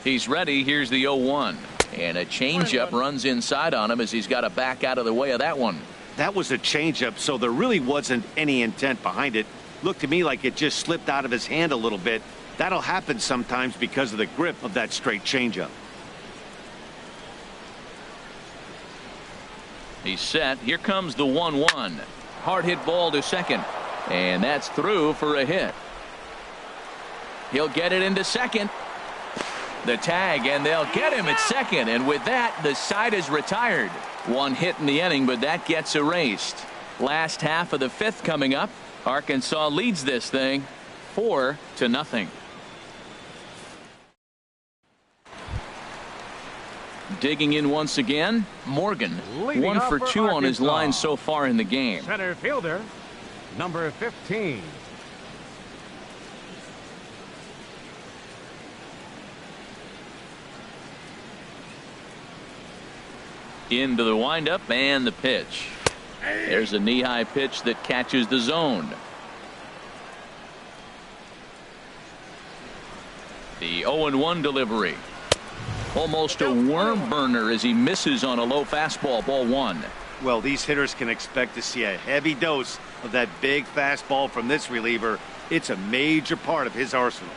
He's ready. Here's the 0-1. And a changeup runs inside on him as he's got to back out of the way of that one. That was a changeup, so there really wasn't any intent behind it. Looked to me like it just slipped out of his hand a little bit. That'll happen sometimes because of the grip of that straight changeup. He's set. Here comes the 1-1. Hard hit ball to second. And that's through for a hit. He'll get it into second. The tag, and they'll get him at second. And with that, the side is retired. One hit in the inning, but that gets erased. Last half of the fifth coming up. Arkansas leads this thing 4-0. Digging in once again, Morgan. Leading 1 for 2 on his Arkansas. line so far in the game. Center fielder, number 15. Into the windup and the pitch. There's a knee-high pitch that catches the zone. The 0-1 delivery. Almost a worm burner as he misses on a low fastball. Ball 1. Well, these hitters can expect to see a heavy dose of that big fastball from this reliever. It's a major part of his arsenal.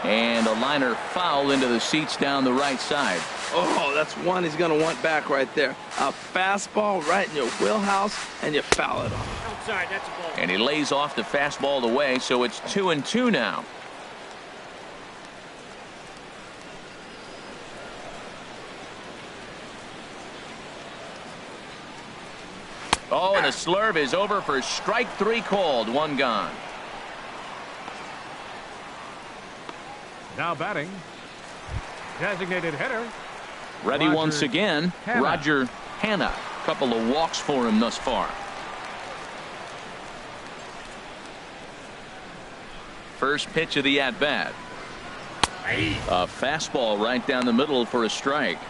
And a liner foul into the seats down the right side. Oh, that's one he's going to want back right there. A fastball right in your wheelhouse, and you foul it off. Outside, that's a ball. And he lays off the fastball away, so it's 2-2 now. Oh, and the slurve is over for strike 3 called. 1 gone. Now batting, designated hitter. Ready Roger once again, Hanna. Roger Hanna. Couple of walks for him thus far. First pitch of the at-bat. A fastball right down the middle for a strike.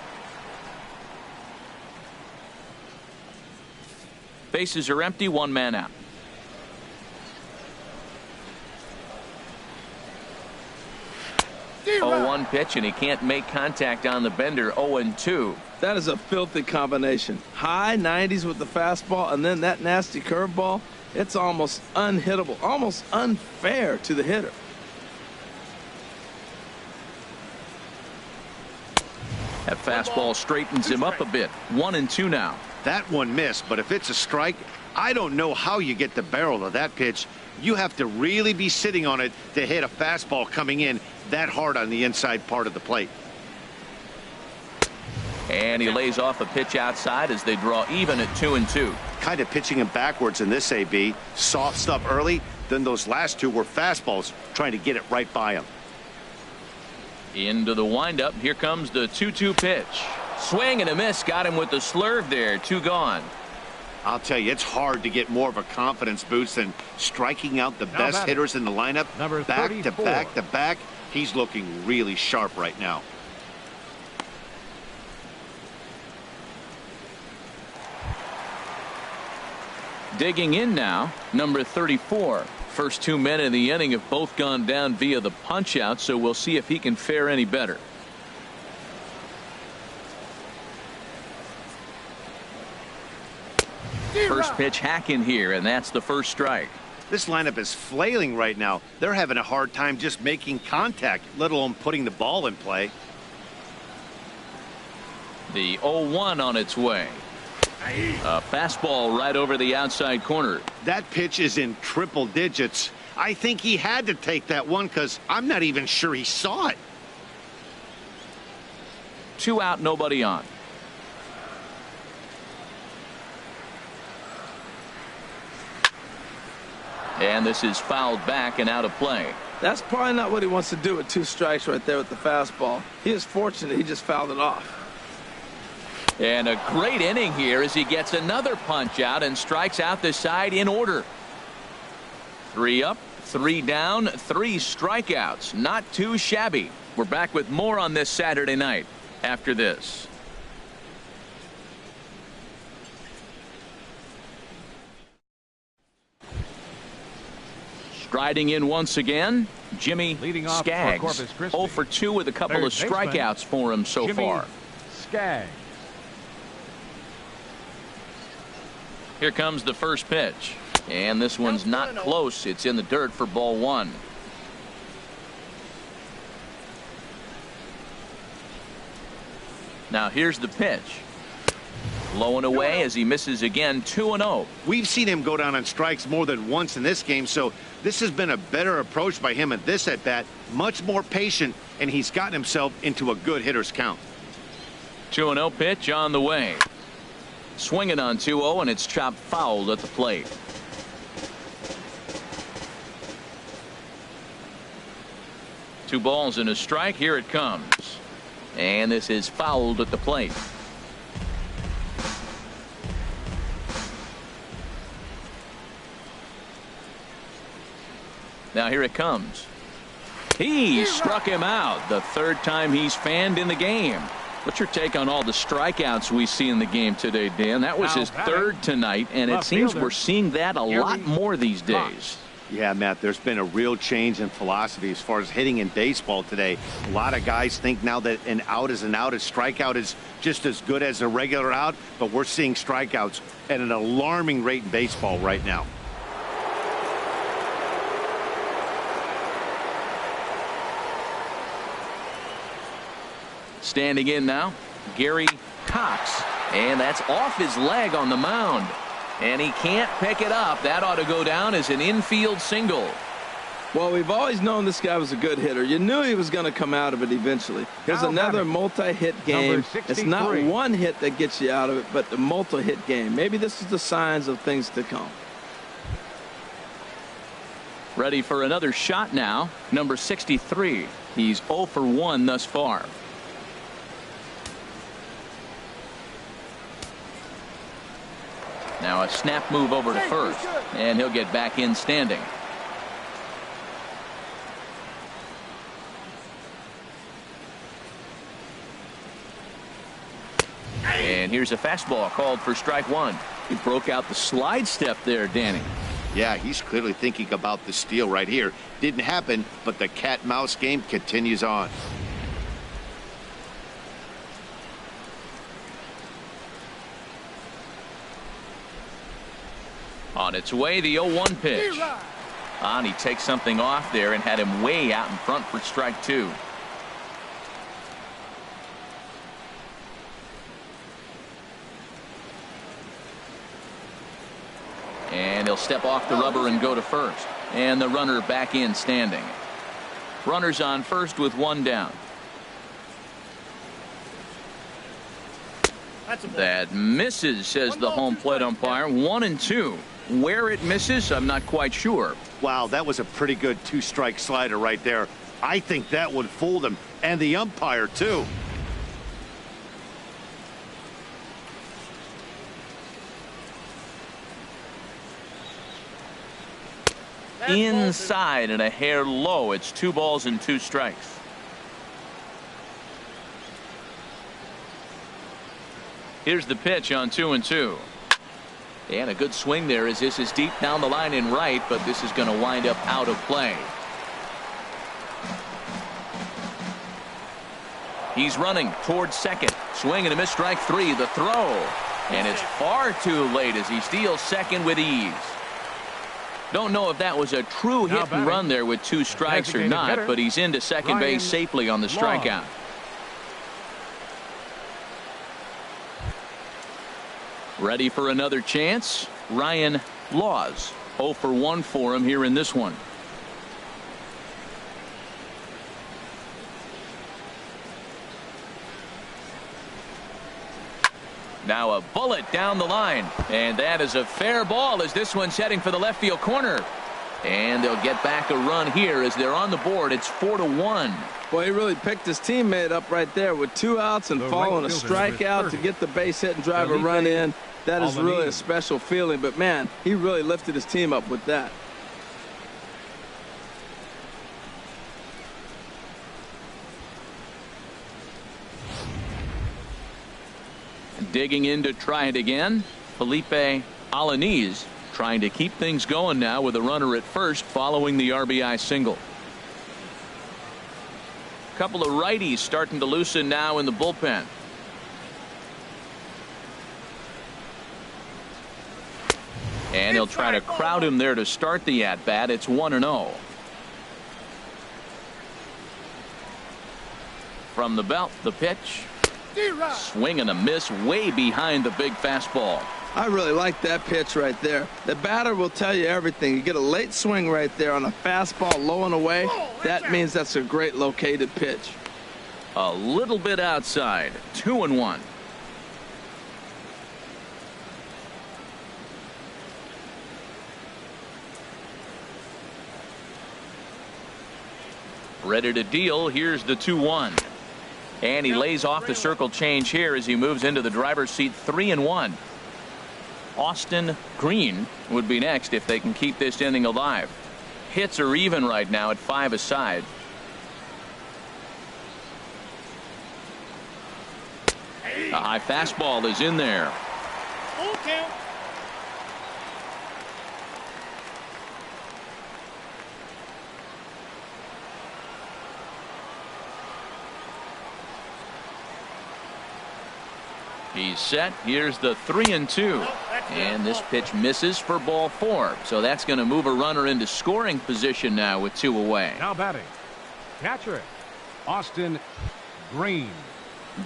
Bases are empty, 1 man out. Oh, 1 pitch, and he can't make contact on the bender. 0-2. That is a filthy combination. High 90s with the fastball, and then that nasty curveball. It's almost unhittable, almost unfair to the hitter. That fastball straightens him up a bit. 1-2 now. That one missed, but if it's a strike, I don't know how you get the barrel of that pitch. You have to really be sitting on it to hit a fastball coming in that hard on the inside part of the plate. And he lays off a pitch outside as they draw even at 2-2. Kind of pitching him backwards in this AB. Soft stuff early, then those last 2 were fastballs, trying to get it right by him. Into the windup. Here comes the 2-2 pitch. Swing and a miss. Got him with the slurve there. 2 gone. I'll tell you, it's hard to get more of a confidence boost than striking out the best hitters in the lineup. Number back 34. to back to back. He's looking really sharp right now. Digging in now, number 34. First 2 men in the inning have both gone down via the punch out, so we'll see if he can fare any better. First pitch hacking here, and that's the first strike. This lineup is flailing right now. They're having a hard time just making contact, let alone putting the ball in play. The 0-1 on its way. A fastball right over the outside corner. That pitch is in triple digits. I think he had to take that one because I'm not even sure he saw it. 2 out, nobody on. And this is fouled back and out of play. That's probably not what he wants to do with 2 strikes right there with the fastball. He is fortunate he just fouled it off. And a great inning here as he gets another punch out and strikes out the side in order. 3 up, 3 down, 3 strikeouts. Not too shabby. We're back with more on this Saturday night after this. Striding in once again, Jimmy Leading off for Skaggs. Corpus Christi. 0 for 2 with a couple of Third baseman, strikeouts for him so Jimmy far. Skaggs. Here comes the first pitch. And this one's not close. It's in the dirt for ball 1. Now here's the pitch. Low and away as he misses again. 2-0. We've seen him go down on strikes more than once in this game, so this has been a better approach by him at this at-bat. Much more patient, and he's gotten himself into a good hitter's count. 2-0 pitch on the way. Swinging on 2-0, and it's chopped foul at the plate. Two balls and a strike. Here it comes. And this is fouled at the plate. Now here it comes. He struck him out. The third time he's fanned in the game. What's your take on all the strikeouts we see in the game today, Dan? That was his third tonight, and it seems we're seeing that a lot more these days. Yeah, Matt, there's been a real change in philosophy as far as hitting in baseball today. A lot of guys think now that an out is an out, a strikeout is just as good as a regular out, but we're seeing strikeouts at an alarming rate in baseball right now. Standing in now, Gary Cox, and that's off his leg on the mound. And he can't pick it up. That ought to go down as an infield single. Well, we've always known this guy was a good hitter. You knew he was going to come out of it eventually. Here's another multi-hit game. It's not one hit that gets you out of it, but the multi-hit game. Maybe this is the signs of things to come. Ready for another shot now. Number 63. He's 0 for 1 thus far. Now a snap move over to first, and he'll get back in standing. And here's a fastball called for strike 1. He broke out the slide step there, Danny. Yeah, he's clearly thinking about the steal right here. Didn't happen, but the cat-mouse game continues on. On its way, the 0-1 pitch. And he takes something off there and had him way out in front for strike 2. And he'll step off the rubber and go to first. And the runner back in standing. Runners on first with 1 down. That misses, says the home plate umpire. 1-2. Where it misses, I'm not quite sure. Wow, that was a pretty good 2-strike slider right there. I think that would fool them, and the umpire too. Inside and a hair low. It's 2 balls and 2 strikes. Here's the pitch on 2-2. And a good swing there as this is deep down the line in right, but this is going to wind up out of play. He's running towards second. Swing and a miss, strike 3. The throw. And it's far too late as he steals second with ease. Don't know if that was a true hit and run there with 2 strikes or not, but he's into second base safely on the strikeout. Ready for another chance. Ryan Laws. 0 for 1 for him here in this one. Now a bullet down the line, and that is a fair ball as this one's heading for the left field corner. And they'll get back a run here as they're on the board. It's 4-1. Boy, he really picked his teammate up right there with 2 outs and following a strikeout to get the base hit and drive a run in. That is really a special feeling, but man, he really lifted his team up with that. Digging in to try it again, Felipe Alaniz Trying to keep things going now with a runner at first following the RBI single. Couple of righties starting to loosen now in the bullpen. And he'll try to crowd him there to start the at bat. It's 1-0. From the belt, the pitch. Swing and a miss way behind the big fastball. I really like that pitch right there. The batter will tell you everything. You get a late swing right there on a fastball low and away. That means that's a great located pitch. A little bit outside. 2-1. Ready to deal. Here's the 2-1. And he lays off the circle change here as he moves into the driver's seat. 3-1. Austin Green would be next if they can keep this inning alive. Hits are even right now at 5 aside. A high fastball is in there. Full count. He's set. Here's the 3-2. And this pitch misses for ball 4. So that's going to move a runner into scoring position now with 2 away. Now batting, catcher, Austin Green.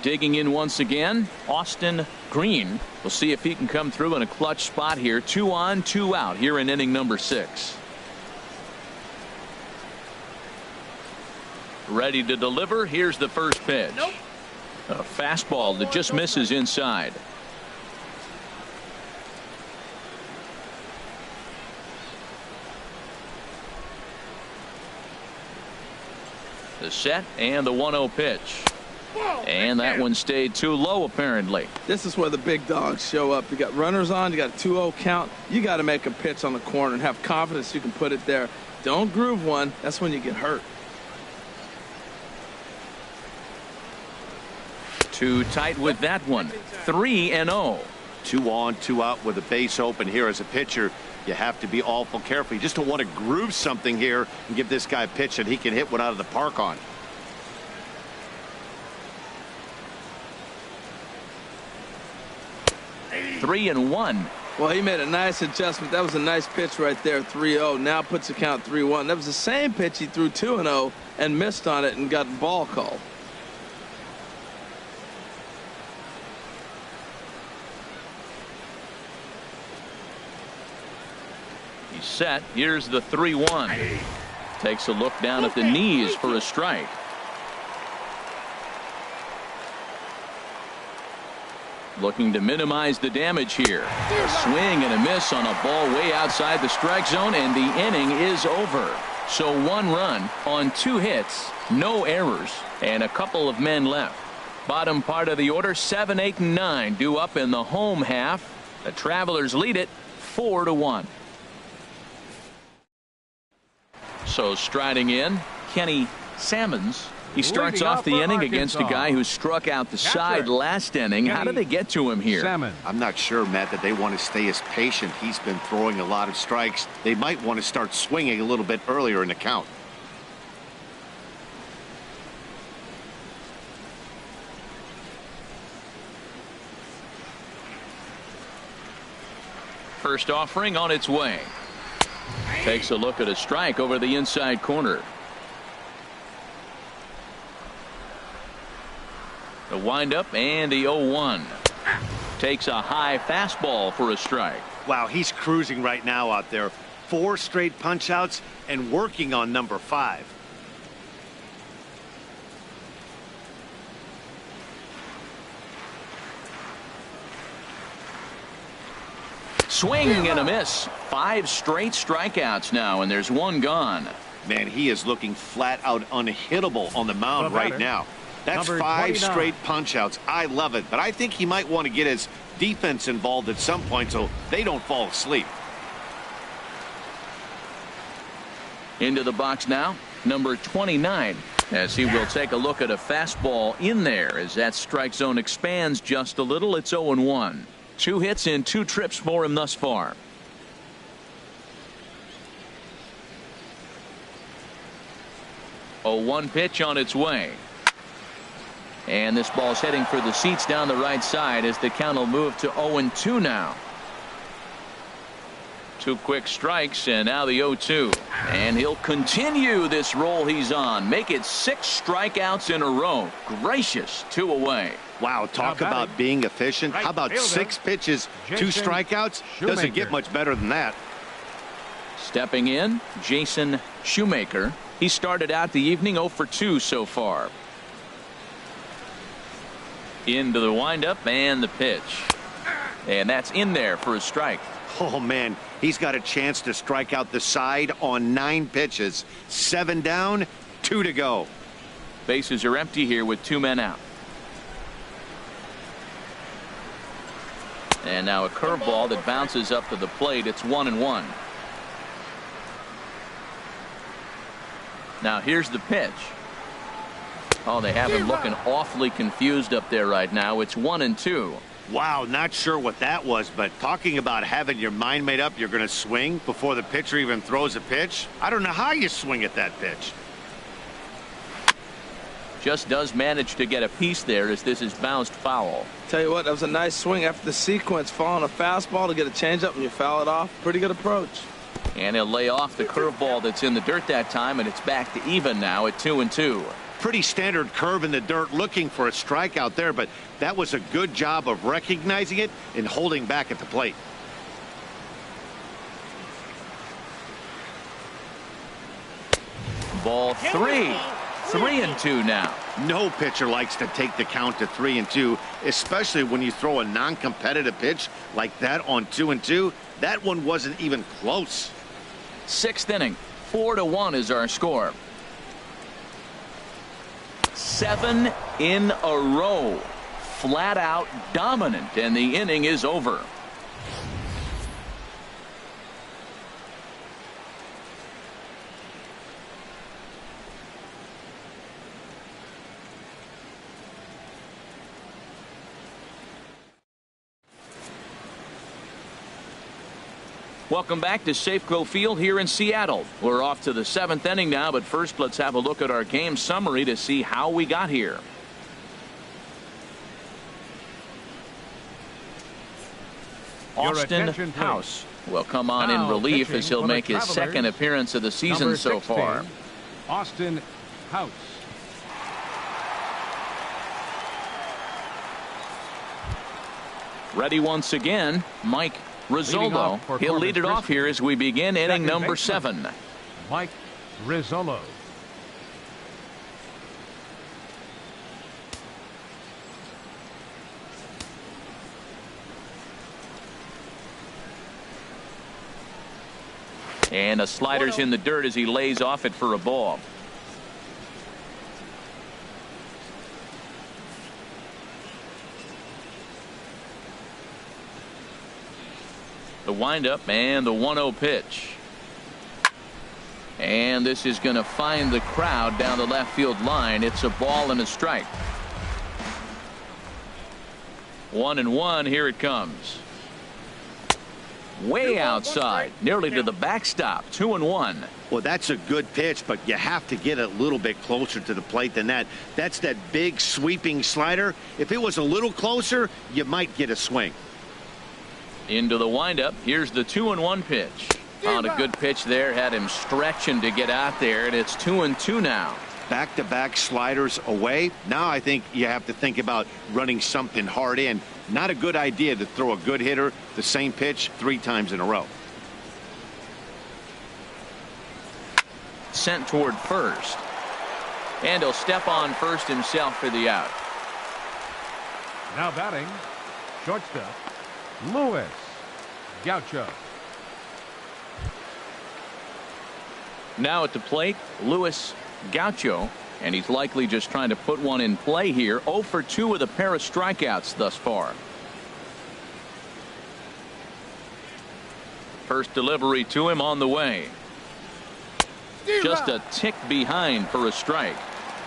Digging in once again, Austin Green. We'll see if he can come through in a clutch spot here. 2 on, 2 out here in inning number 6. Ready to deliver. Here's the first pitch. Nope. A fastball that just misses inside. The set and the 1-0 pitch. And that one stayed too low apparently. This is where the big dogs show up. You got runners on, you got a 2-0 count. You got to make a pitch on the corner and have confidence you can put it there. Don't groove one. That's when you get hurt. Too tight with that one. 3-0. 2 on, 2 out with a base open here as a pitcher. You have to be awful careful. You just don't want to groove something here and give this guy a pitch that he can hit one out of the park on. Three and 1. Well, he made a nice adjustment. That was a nice pitch right there. 3-0. Now puts the count 3-1. That was the same pitch he threw 2-0 and missed on it and got the ball called. He's set. Here's the 3-1. Takes a look down at the knees for a strike. Looking to minimize the damage here. A swing and a miss on a ball way outside the strike zone, and the inning is over. So 1 run on 2 hits, no errors, and a couple of men left. Bottom part of the order, 7, 8, and 9 due up in the home half. The Travelers lead it 4-1. So striding in, Kenny Salmons. He starts off the inning against a guy who struck out the side last inning. How did they get to him here? I'm not sure, Matt, that they want to stay as patient. He's been throwing a lot of strikes. They might want to start swinging a little bit earlier in the count. First offering on its way. Takes a look at a strike over the inside corner. The windup and the 0-1. Takes a high fastball for a strike. Wow, he's cruising right now out there. 4 straight punch outs and working on number 5. Swing and a miss. 5 straight strikeouts now, and there's 1 gone. Man, he is looking flat out unhittable on the mound right now. That's 5 straight punch outs. I love it, but I think he might want to get his defense involved at some point so they don't fall asleep. Into the box now, number 29, as he will take a look at a fastball in there as that strike zone expands just a little. It's 0-1. 2 hits in 2 trips for him thus far. 0-1 pitch on its way. And this ball's heading for the seats down the right side as the count will move to 0-2 now. 2 quick strikes and now the 0-2. And he'll continue this roll he's on. Make it 6 strikeouts in a row. Gracious, 2 away. Wow, talk about being efficient. How about 6 pitches, 2 strikeouts? Doesn't get much better than that. Stepping in, Jason Shoemaker. He started out the evening 0 for 2 so far. Into the windup and the pitch. And that's in there for a strike. Oh, man, he's got a chance to strike out the side on 9 pitches. 7 down, 2 to go. Bases are empty here with 2 men out. And now a curveball that bounces up to the plate. It's 1-1. Now here's the pitch. Oh, they have him looking awfully confused up there right now. It's 1-2. Wow, not sure what that was, but talking about having your mind made up you're going to swing before the pitcher even throws a pitch. I don't know how you swing at that pitch. Just does manage to get a piece there as this is bounced foul. Tell you what, that was a nice swing after the sequence. Following a fastball to get a changeup and you foul it off. Pretty good approach. And he'll lay off the curveball that's in the dirt that time, and it's back to even now at 2-2. Pretty standard curve in the dirt, looking for a strikeout there, but that was a good job of recognizing it and holding back at the plate. Ball 3. 3-2 now. No pitcher likes to take the count to 3-2, especially when you throw a non-competitive pitch like that on 2-2. That one wasn't even close. 6th inning. 4-1 is our score. 7 in a row. Flat out dominant, and the inning is over. Welcome back to Safeco Field here in Seattle. We're off to the 7th inning now, but first let's have a look at our game summary to see how we got here. Austin House will come on in relief as he'll make his 2nd appearance of the season so far. Austin House. Ready once again, Mike Rizzolo. He'll lead it off here as we begin inning number 7. Mike Rizzolo. And a slider's in the dirt as he lays off it for a ball. The windup and the 1-0 pitch. And this is going to find the crowd down the left field line. It's a ball and a strike. 1-1. Here it comes. Way outside, nearly to the backstop. 2-1. Well, that's a good pitch, but you have to get a little bit closer to the plate than that. That's that big sweeping slider. If it was a little closer, you might get a swing. Into the windup. Here's the 2-1 pitch. On a good pitch there, had him stretching to get out there, and it's 2-2 now. Back-to-back sliders away. Now I think you have to think about running something hard in. Not a good idea to throw a good hitter the same pitch 3 times in a row. Sent toward first. And he'll step on first himself for the out. Now batting, shortstop, Luis Gaucho. Now at the plate, Luis Gaucho, and he's likely just trying to put one in play here. 0 for 2 with a pair of strikeouts thus far. First delivery to him on the way. Just a tick behind for a strike.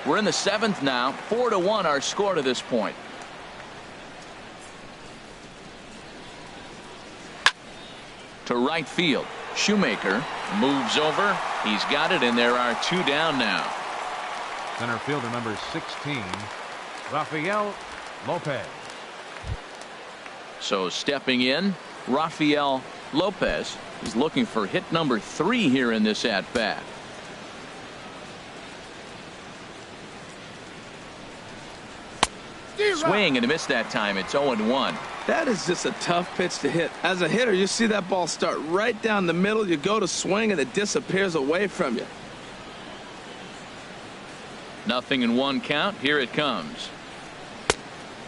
We're in the 7th now. 4-1 our score to this point. To right field. Shoemaker moves over. He's got it, and there are 2 down now. Center fielder number 16, Rafael Lopez. So stepping in, Rafael Lopez. He's looking for hit number 3 here in this at-bat. Swing and a miss that time. It's 0-1. That is just a tough pitch to hit. As a hitter, you see that ball start right down the middle. You go to swing and it disappears away from you. 0-1 count. Here it comes.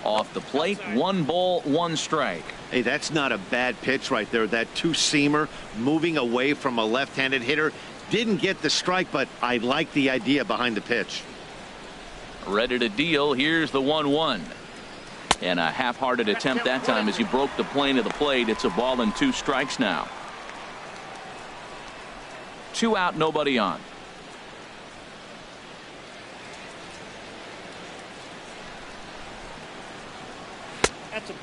Off the plate, 1 ball, 1 strike. Hey, that's not a bad pitch right there. That two-seamer moving away from a left-handed hitter. Didn't get the strike, but I like the idea behind the pitch. Ready to deal. Here's the 1-1. And a half-hearted attempt that time as he broke the plane of the plate. It's a ball and 2 strikes now. 2 out, nobody on.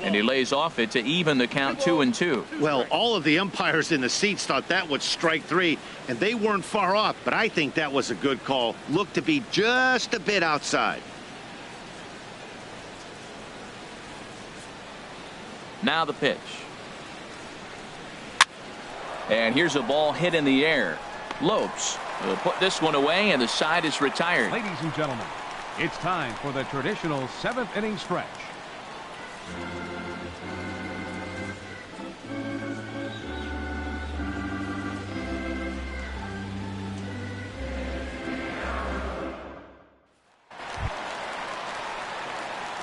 And he lays off it to even the count 2-2. Well, all of the umpires in the seats thought that was strike 3, and they weren't far off, but I think that was a good call. Looked to be just a bit outside. Now the pitch. And here's a ball hit in the air. Lopes will put this one away, and the side is retired. Ladies and gentlemen, it's time for the traditional 7th inning stretch.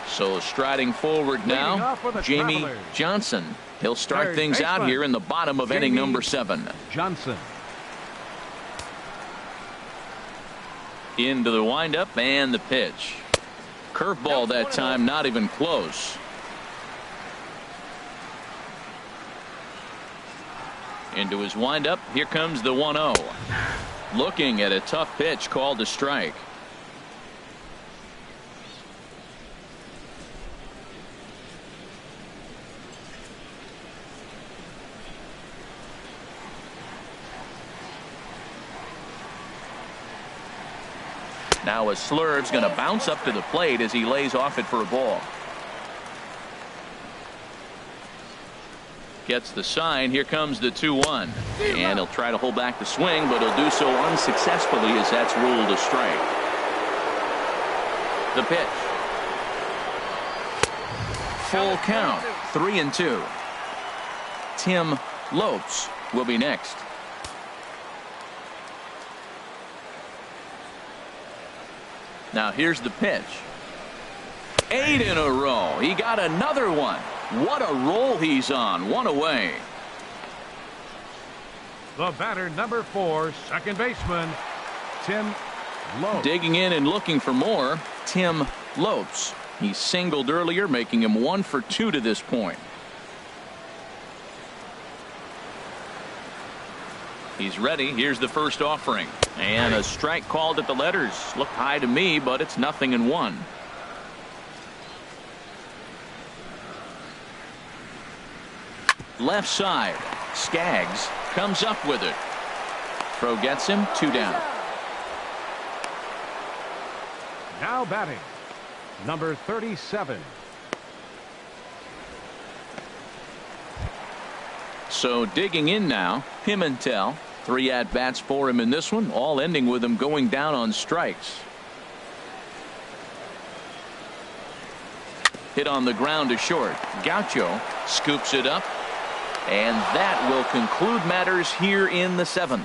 So striding forward now, Jamie Johnson. He'll start things out here in the bottom of inning number 7. Johnson. Into the windup and the pitch. Curveball that time, not even close. Into his windup. Here comes the 1-0. Looking at a tough pitch called a strike. Now a slurve's going to bounce up to the plate as he lays off it for a ball. Gets the sign. Here comes the 2-1. And he'll try to hold back the swing, but he'll do so unsuccessfully as that's ruled a strike. The pitch. Full count. 3-2. Tim Lopes will be next. Now here's the pitch. 8 in a row. He got another one. What a roll he's on. 1 away. The batter number 4, second baseman, Tim Lopes. Digging in and looking for more, Tim Lopes. He singled earlier, making him 1 for 2 to this point. He's ready. Here's the first offering. And a strike called at the letters. Looked high to me, but it's 0-1. Left side. Skaggs comes up with it. Throw gets him. 2 down. Now batting, number 37. So digging in now, Pimentel. 3 at-bats for him in this one, all ending with him going down on strikes. Hit on the ground to short. Gaucho scoops it up, and that will conclude matters here in the 7th.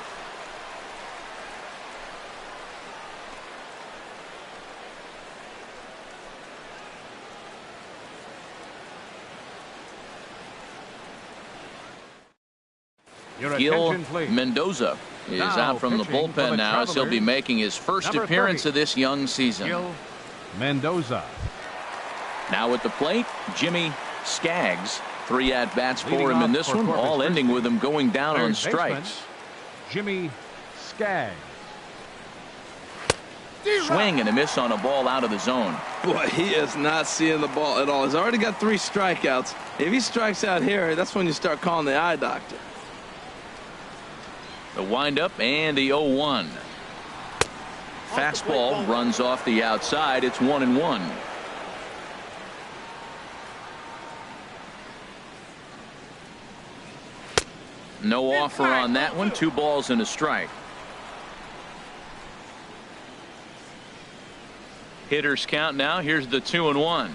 Gil Mendoza is out from the bullpen now, as he'll be making his first appearance of this young season. Gil Mendoza. Now at the plate, Jimmy Skaggs. 3 at-bats for him in this one, all ending with him going down on strikes. Jimmy Skaggs. Swing and a miss on a ball out of the zone. Boy, he is not seeing the ball at all. He's already got 3 strikeouts. If he strikes out here, that's when you start calling the eye doctor. The windup and the 0-1. Fastball runs off the outside. It's 1-1. No offer on that one. 2 balls and a strike. Hitters count now. Here's the 2-1.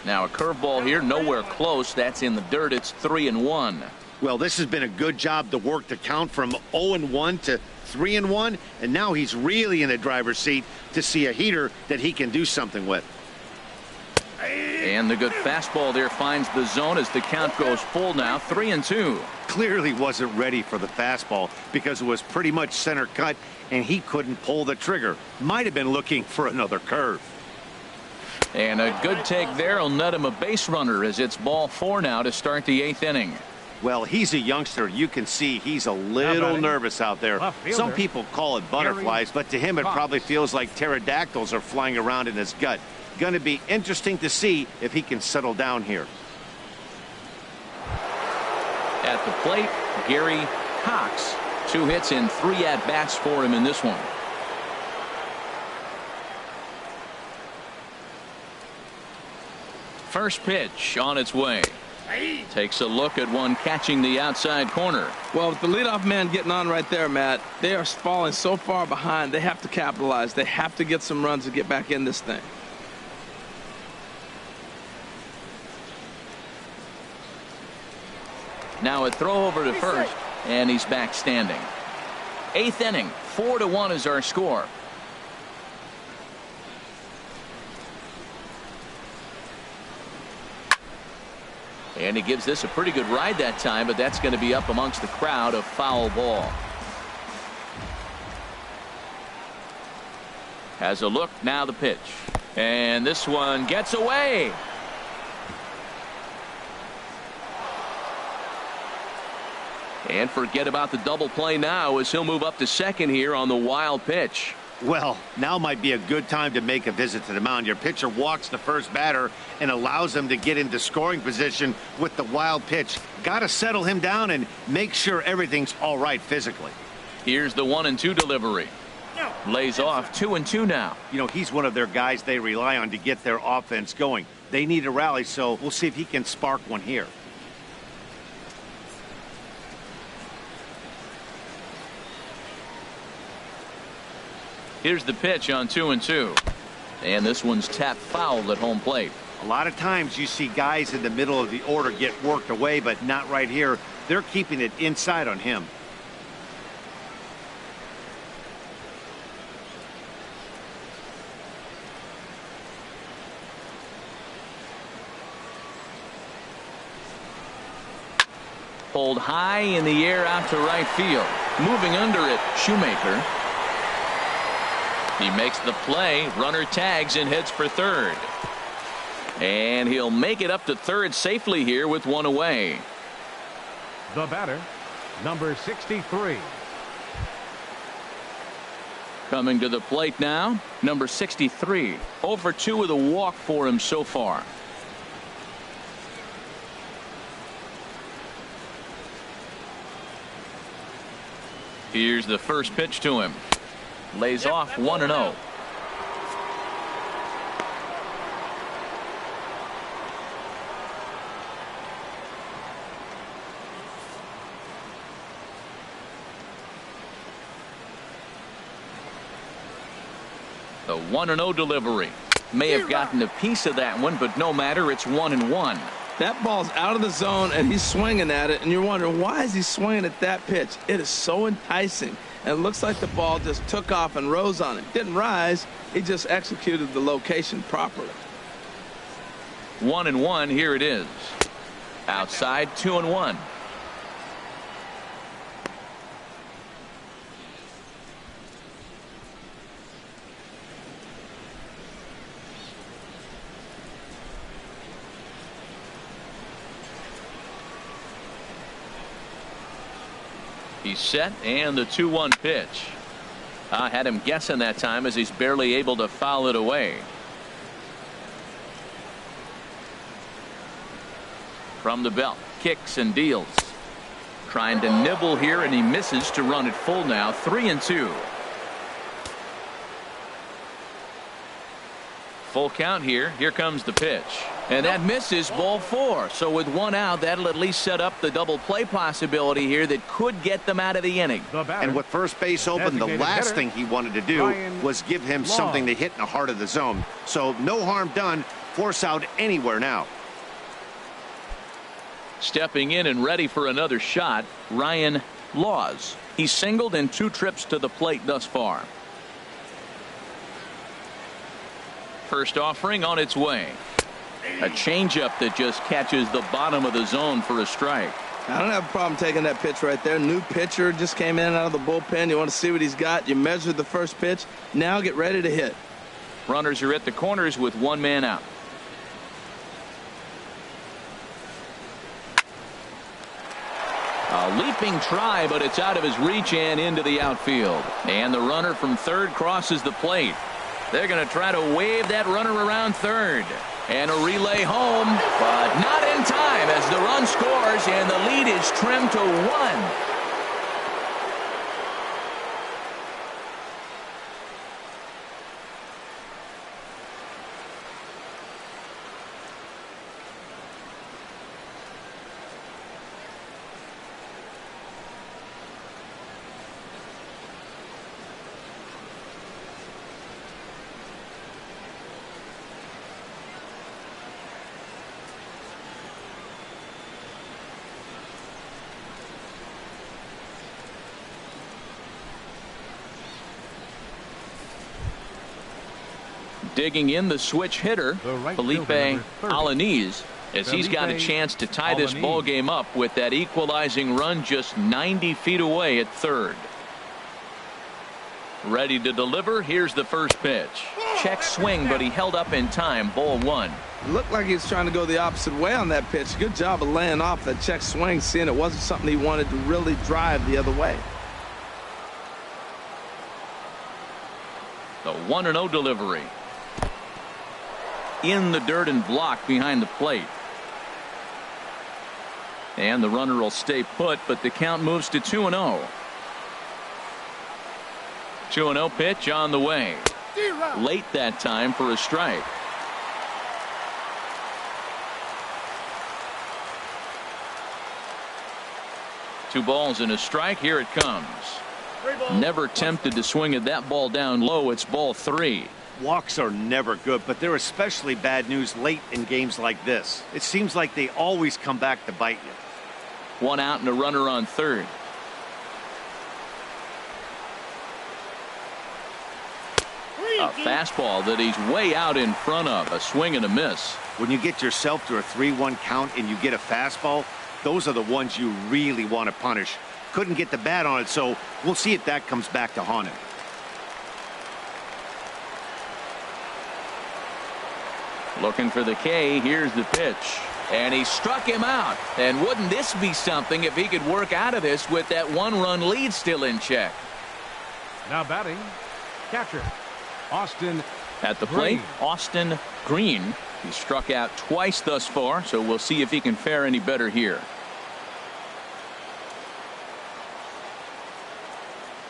Now a curveball here, nowhere close. That's in the dirt. It's 3-1. Well, this has been a good job to work the count from 0-1 to 3-1, and now he's really in the driver's seat to see a heater that he can do something with. And the good fastball there finds the zone as the count goes full now. 3-2. Clearly wasn't ready for the fastball because it was pretty much center cut and he couldn't pull the trigger. Might have been looking for another curve. And a good take there will net him a base runner as it's ball 4 now to start the 8th inning. Well, he's a youngster. You can see he's a little nervous out there. Some people call it butterflies, but to him it probably feels like pterodactyls are flying around in his gut. Going to be interesting to see if he can settle down here. At the plate, Gary Cox. 2 hits and 3 at-bats for him in this one. First pitch on its way. Takes a look at one catching the outside corner. Well, with the leadoff man getting on right there, Matt, they are falling so far behind. They have to capitalize. They have to get some runs to get back in this thing. Now a throw over to first, and he's back standing. 8th inning, 4-1 is our score. And he gives this a pretty good ride that time, but that's going to be up amongst the crowd. A foul ball. Has a look, now the pitch. And this one gets away. And forget about the double play now as he'll move up to second here on the wild pitch. Well, now might be a good time to make a visit to the mound. Your pitcher walks the first batter and allows him to get into scoring position with the wild pitch. Got to settle him down and make sure everything's all right physically. Here's the 1-2 delivery. Lays off 2-2 now. You know, he's one of their guys they rely on to get their offense going. They need a rally, so we'll see if he can spark one here. Here's the pitch on 2-2. And this one's tapped foul at home plate. A lot of times you see guys in the middle of the order get worked away, but not right here. They're keeping it inside on him. Pulled high in the air out to right field. Moving under it, Shoemaker. He makes the play, runner tags and heads for third. And he'll make it up to third safely here with 1 away. The batter, number 63. Coming to the plate now, number 63. 0 for 2 with a walk for him so far. Here's the first pitch to him. Lays off 1-0. The 1-0 delivery. May have gotten a piece of that one, but no matter, it's 1-1. That ball's out of the zone and he's swinging at it, and you're wondering why is he swinging at that pitch. It is so enticing, and it looks like the ball just took off and rose on him. Didn't rise, he just executed the location properly. 1-1, here it is. Outside, 2-1. He's set, and the 2-1 pitch. I had him guessing that time as he's barely able to foul it away. From the belt, kicks and deals. Trying to nibble here, and he misses to run it full now. 3-2. Full count here. Here comes the pitch. And that misses, ball 4. So with 1 out, that'll at least set up the double play possibility here that could get them out of the inning. And with first base open, the last thing he wanted to do was give him something to hit in the heart of the zone. So no harm done. Force out anywhere now. Stepping in and ready for another shot, Ryan Laws. He's singled in 2 trips to the plate thus far. First offering on its way. A changeup that just catches the bottom of the zone for a strike. I don't have a problem taking that pitch right there. New pitcher just came in out of the bullpen. You want to see what he's got. You measure the first pitch. Now get ready to hit. Runners are at the corners with 1 man out. A leaping try, but it's out of his reach and into the outfield. And the runner from third crosses the plate. They're going to try to wave that runner around third. And a relay home, but not in time as the run scores and the lead is trimmed to 1. Digging in the switch hitter, Felipe Alaniz, as he's got a chance to tie this ball game up with that equalizing run just 90 feet away at third. Ready to deliver. Here's the first pitch. Check swing, but he held up in time. Ball 1. Looked like he was trying to go the opposite way on that pitch. Good job of laying off that check swing, seeing it wasn't something he wanted to really drive the other way. The 1-0 delivery. In the dirt and blocked behind the plate. And the runner will stay put, but the count moves to 2-0. 2-0 pitch on the way. Late that time for a strike. Two balls and a strike. Here it comes. Never tempted to swing at that ball down low. It's ball 3. Walks are never good, but they're especially bad news late in games like this. It seems like they always come back to bite you. 1 out and a runner on third. A fastball that he's way out in front of. A swing and a miss. When you get yourself to a 3-1 count and you get a fastball, those are the ones you really want to punish. Couldn't get the bat on it, so we'll see if that comes back to haunt him. Looking for the K. Here's the pitch. And he struck him out. And wouldn't this be something if he could work out of this with that 1-run lead still in check? Now batting, catcher, Austin at the plate, Austin Green. He struck out twice thus far, so we'll see if he can fare any better here.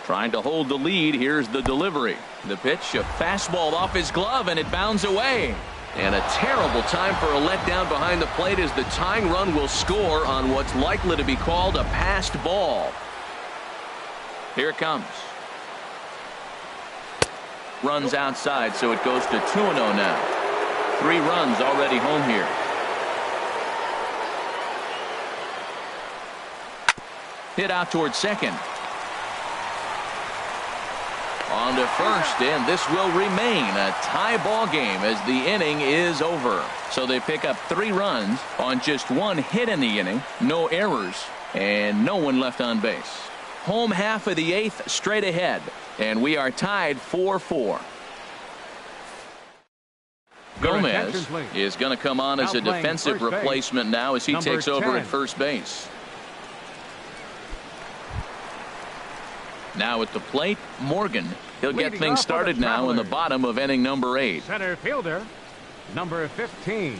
Trying to hold the lead. Here's the delivery. The pitch, a fastball off his glove, and it bounds away. And a terrible time for a letdown behind the plate as the tying run will score on what's likely to be called a passed ball. Here it comes. Runs outside, so it goes to 2-0 now. 3 runs already home here. Hit out towards second. On to first, and this will remain a tie ball game as the inning is over. So they pick up 3 runs on just 1 hit in the inning, no errors, and no one left on base. Home half of the 8th straight ahead, and we are tied 4-4. Gomez is going to come on as a defensive replacement now as he takes over at first base. Now at the plate, Morgan. He'll get things started now in the bottom of inning number 8. Center fielder, number 15.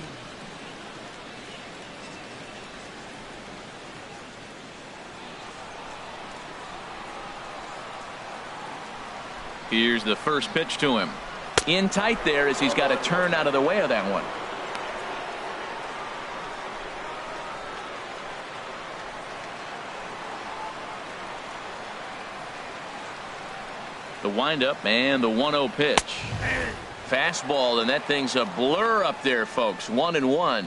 Here's the first pitch to him. In tight there as he's got to turn out of the way of that one. The windup and the 1-0 pitch. Fastball, and that thing's a blur up there, folks. 1-1.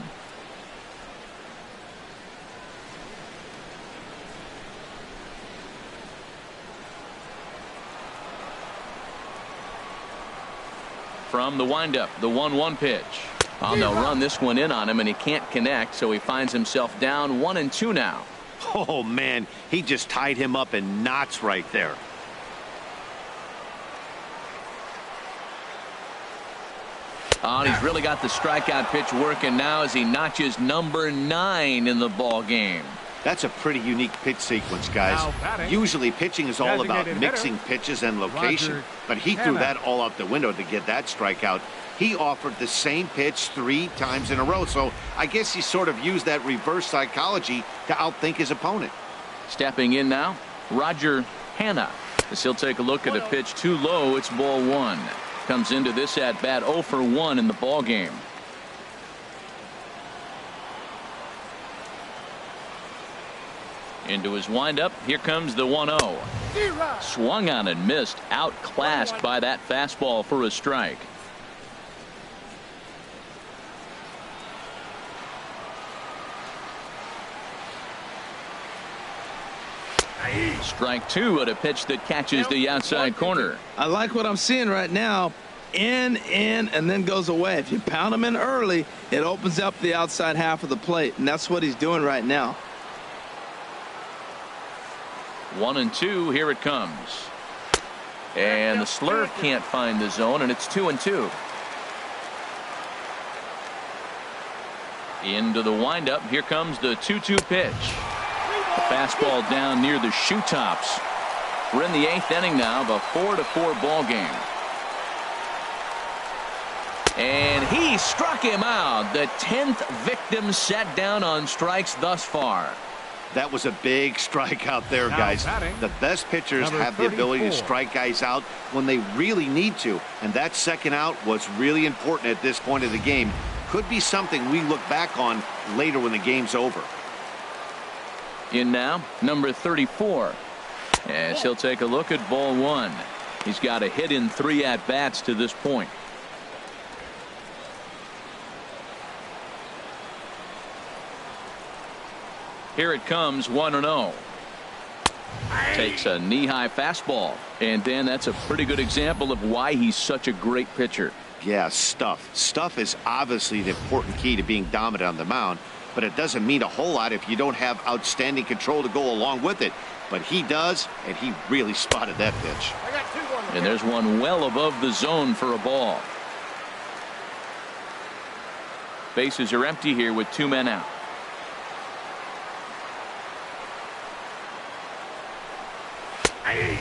From the windup, the 1-1 pitch. Oh, they'll run this one in on him, and he can't connect, so he finds himself down 1-2 now. Oh, man, he just tied him up in knots right there. Oh, he's really got the strikeout pitch working now as he notches number 9 in the ball game. That's a pretty unique pitch sequence, guys. Usually pitching is all about mixing pitches and location, but he threw that all out the window to get that strikeout. He offered the same pitch 3 times in a row, so I guess he sort of used that reverse psychology to outthink his opponent. Stepping in now, Roger Hanna. As he'll take a look at a pitch too low, it's ball 1. Comes into this at bat 0 for 1 in the ball game. Into his windup. Here comes the 1-0. Swung on and missed. Outclassed by that fastball for a strike. Strike 2 at a pitch that catches the outside corner. I like what I'm seeing right now. In, and then goes away. If you pound him in early, it opens up the outside half of the plate, and that's what he's doing right now. 1-2. Here it comes. And the slurve can't find the zone, and it's 2-2. Into the windup. Here comes the 2-2 pitch. A fastball down near the shoe tops. We're in the 8th inning now, the 4-4 ball game. And he struck him out. The 10th victim set down on strikes thus far. That was a big strikeout there, guys. The best pitchers have the ability to strike guys out when they really need to, and that second out was really important at this point of the game. Could be something we look back on later when the game's over. In now, number 34. As he'll take a look at ball 1. He's got a hit in 3 at-bats to this point. Here it comes, 1-0. Takes a knee-high fastball. And, Dan, that's a pretty good example of why he's such a great pitcher. Yeah, stuff. Stuff is obviously the important key to being dominant on the mound, but it doesn't mean a whole lot if you don't have outstanding control to go along with it. But he does, and he really spotted that pitch. And there's one well above the zone for a ball. Bases are empty here with 2 men out.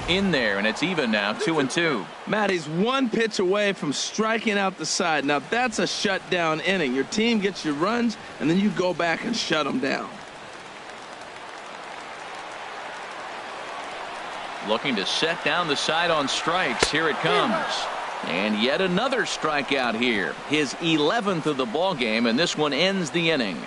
In there, and it's even now, 2-2. Matt, he's 1 pitch away from striking out the side. Now that's a shutdown inning. Your team gets your runs, and then you go back and shut them down. Looking to set down the side on strikes. Here it comes. And yet another strikeout here. His 11th of the ball game, and this one ends the inning.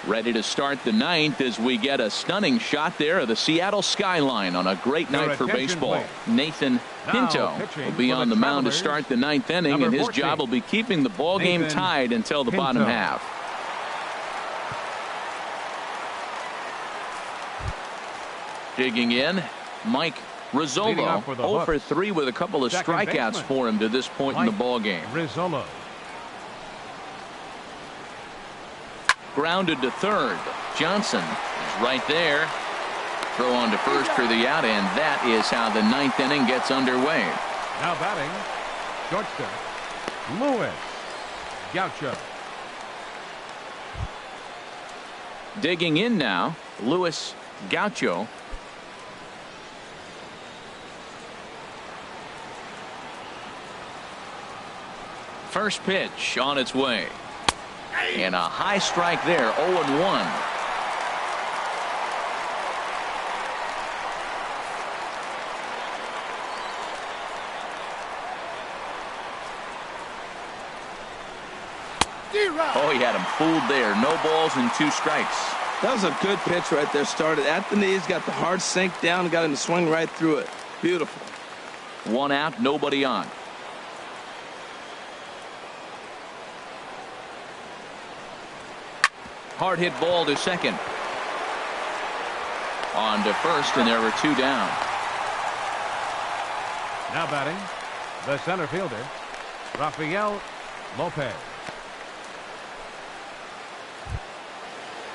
Ready to start the 9th as we get a stunning shot there of the Seattle skyline on a great night for baseball. Nathan Pinto will be on the mound to start the 9th inning, and his job will be keeping the ball game tied until the bottom half. Digging in, Mike Rizzolo, 0 for 3 with a couple of strikeouts for him to this point in the ball game. Grounded to third. Johnson is right there. Throw on to first for the out, and that is how the 9th inning gets underway. Now batting, shortstop, Luis Gaucho. Digging in now, Luis Gaucho. First pitch on its way. And a high strike there, 0-1. Oh, he had him fooled there. No balls and 2 strikes. That was a good pitch right there. Started at the knees, got the hard sink down, and got him to swing right through it. Beautiful. 1 out, nobody on. Hard hit ball to second. On to first, and there were 2 down. Now batting, the center fielder, Rafael Lopez.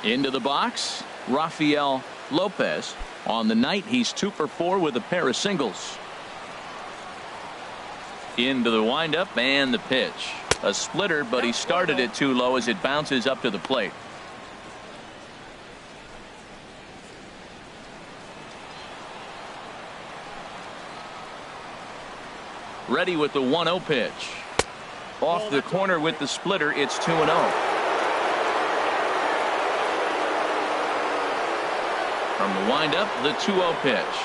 Into the box, Rafael Lopez. On the night, he's 2 for 4 with a pair of singles. Into the windup and the pitch. A splitter, but he started it too low as it bounces up to the plate. Ready with the 1-0 pitch. Off the corner with the splitter, it's 2-0. From the windup, the 2-0 pitch.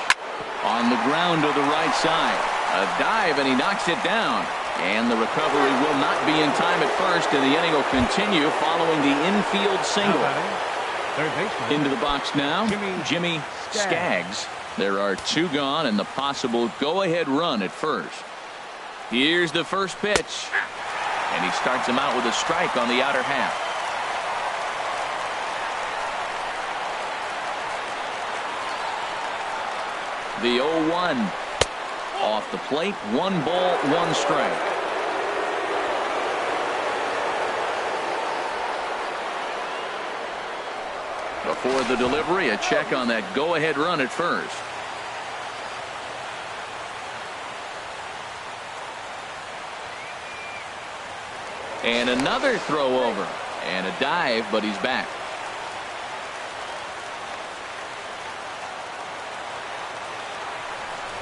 On the ground to the right side. A dive, and he knocks it down. And the recovery will not be in time at first, and the inning will continue following the infield single. Into the box now, Jimmy Skaggs. There are 2 gone, and the possible go-ahead run at first. Here's the first pitch. And he starts him out with a strike on the outer half. The 0-1. Off the plate, 1 ball, 1 strike. Before the delivery, a check on that go-ahead run at first. And another throw over. And a dive, but he's back.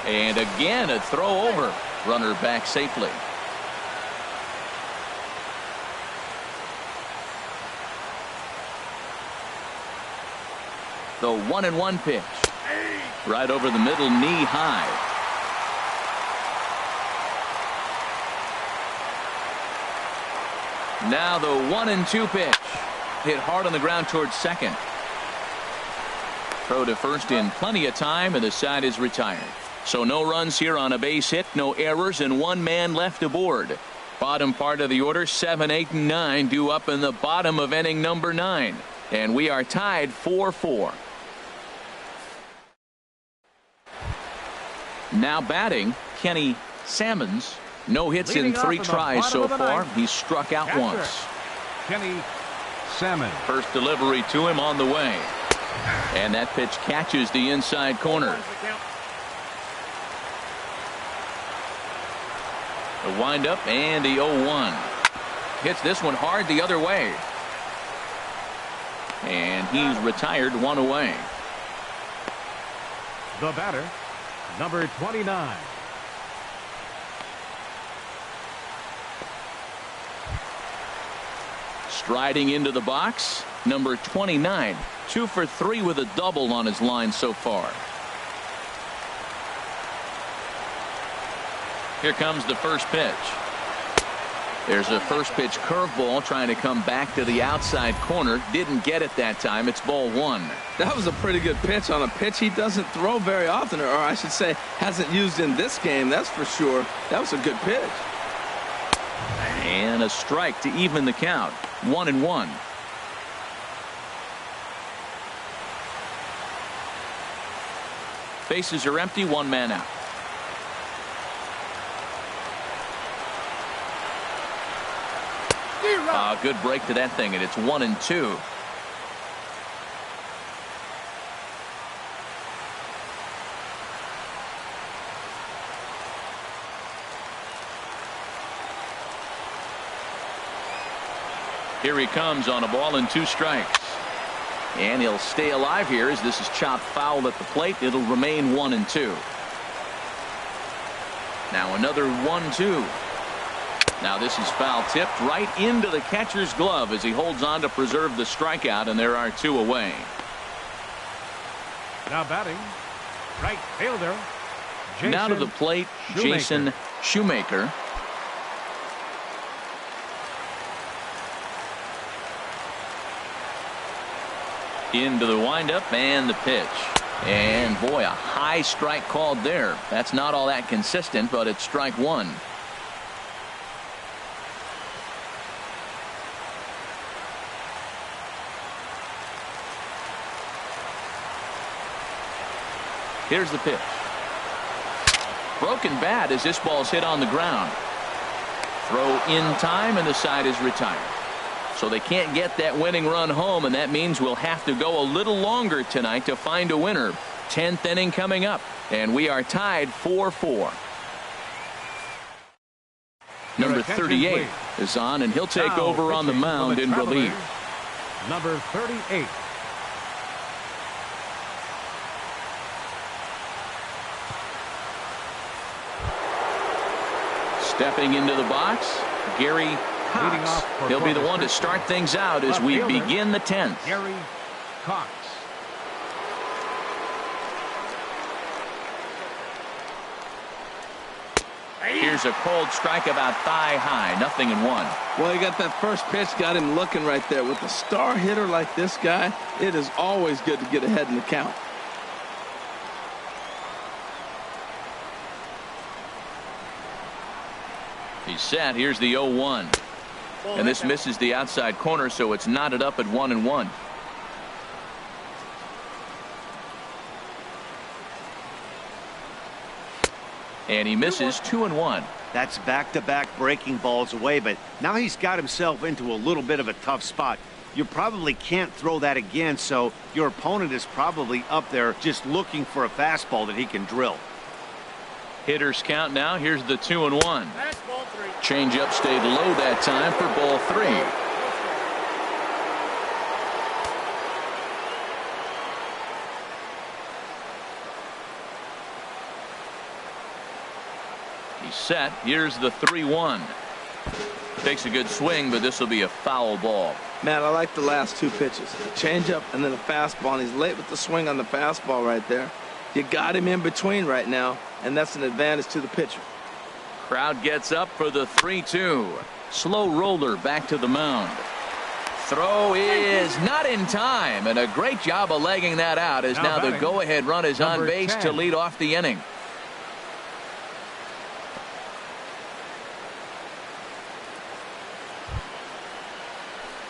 And again, a throw over. Runner back safely. The 1-1 pitch. Right over the middle, knee high. Now the 1-2 pitch. Hit hard on the ground towards second. Throw to first in plenty of time, and the side is retired. So no runs here on a base hit, no errors, and 1 man left aboard. Bottom part of the order, 7, 8, and 9 due up in the bottom of inning number 9. And we are tied 4-4. Now batting, Kenny Sammons. No hits in 3 tries so far. He's struck out once. Kenny Sammons. First delivery to him on the way. And that pitch catches the inside corner. The windup and the 0-1. Hits this one hard the other way. And he's retired 1 away. The batter, number 29. Striding into the box, number 29. 2 for 3 with a double on his line so far. Here comes the first pitch. There's a first pitch curveball trying to come back to the outside corner. Didn't get it that time. It's ball 1. That was a pretty good pitch on a pitch he doesn't throw very often, or I should say hasn't used in this game. That's for sure. That was a good pitch. And a strike to even the count. 1-1. Bases are empty. 1 man out. Good break to that thing, and it's 1-2. Here he comes on a ball and 2 strikes. And he'll stay alive here as this is chopped foul at the plate. It'll remain 1-2. Now another 1-2. Now this is foul tipped right into the catcher's glove as he holds on to preserve the strikeout, and there are 2 away. Now batting, right fielder, Jason now to the plate, Shoemaker. Jason Shoemaker. Into the windup and the pitch. And boy, a high strike called there. That's not all that consistent, but it's strike one. Here's the pitch. Broken bat as this ball's hit on the ground. Throw in time, and the side is retired. So they can't get that winning run home, and that means we'll have to go a little longer tonight to find a winner. 10th inning coming up, and we are tied 4-4. Number 38 is on, and he'll take over on the mound in relief. Number 38. Stepping into the box, Gary Cox. He'll be the one to start things out as we begin the 10th. Gary Cox. Here's a cold strike about thigh high. 0-1. Well, he got that first pitch, got him looking right there. With a star hitter like this guy, it is always good to get ahead in the count. He's set. Here's the 0-1. And this misses the outside corner, so it's knotted up at 1-1. And he misses 2-1. That's back-to-back breaking balls away, but now he's got himself into a little bit of a tough spot. You probably can't throw that again, so your opponent is probably up there just looking for a fastball that he can drill. Hitters count now. Here's the 2-1. Changeup stayed low that time for ball 3. He's set. Here's the 3-1. Takes a good swing, but this will be a foul ball. Man, I like the last two pitches. A changeup and then a fastball, and he's late with the swing on the fastball right there. You got him in between right now, and that's an advantage to the pitcher. Crowd gets up for the 3-2. Slow roller back to the mound. Throw is not in time, and a great job of legging that out as now the go-ahead run is on base to lead off the inning.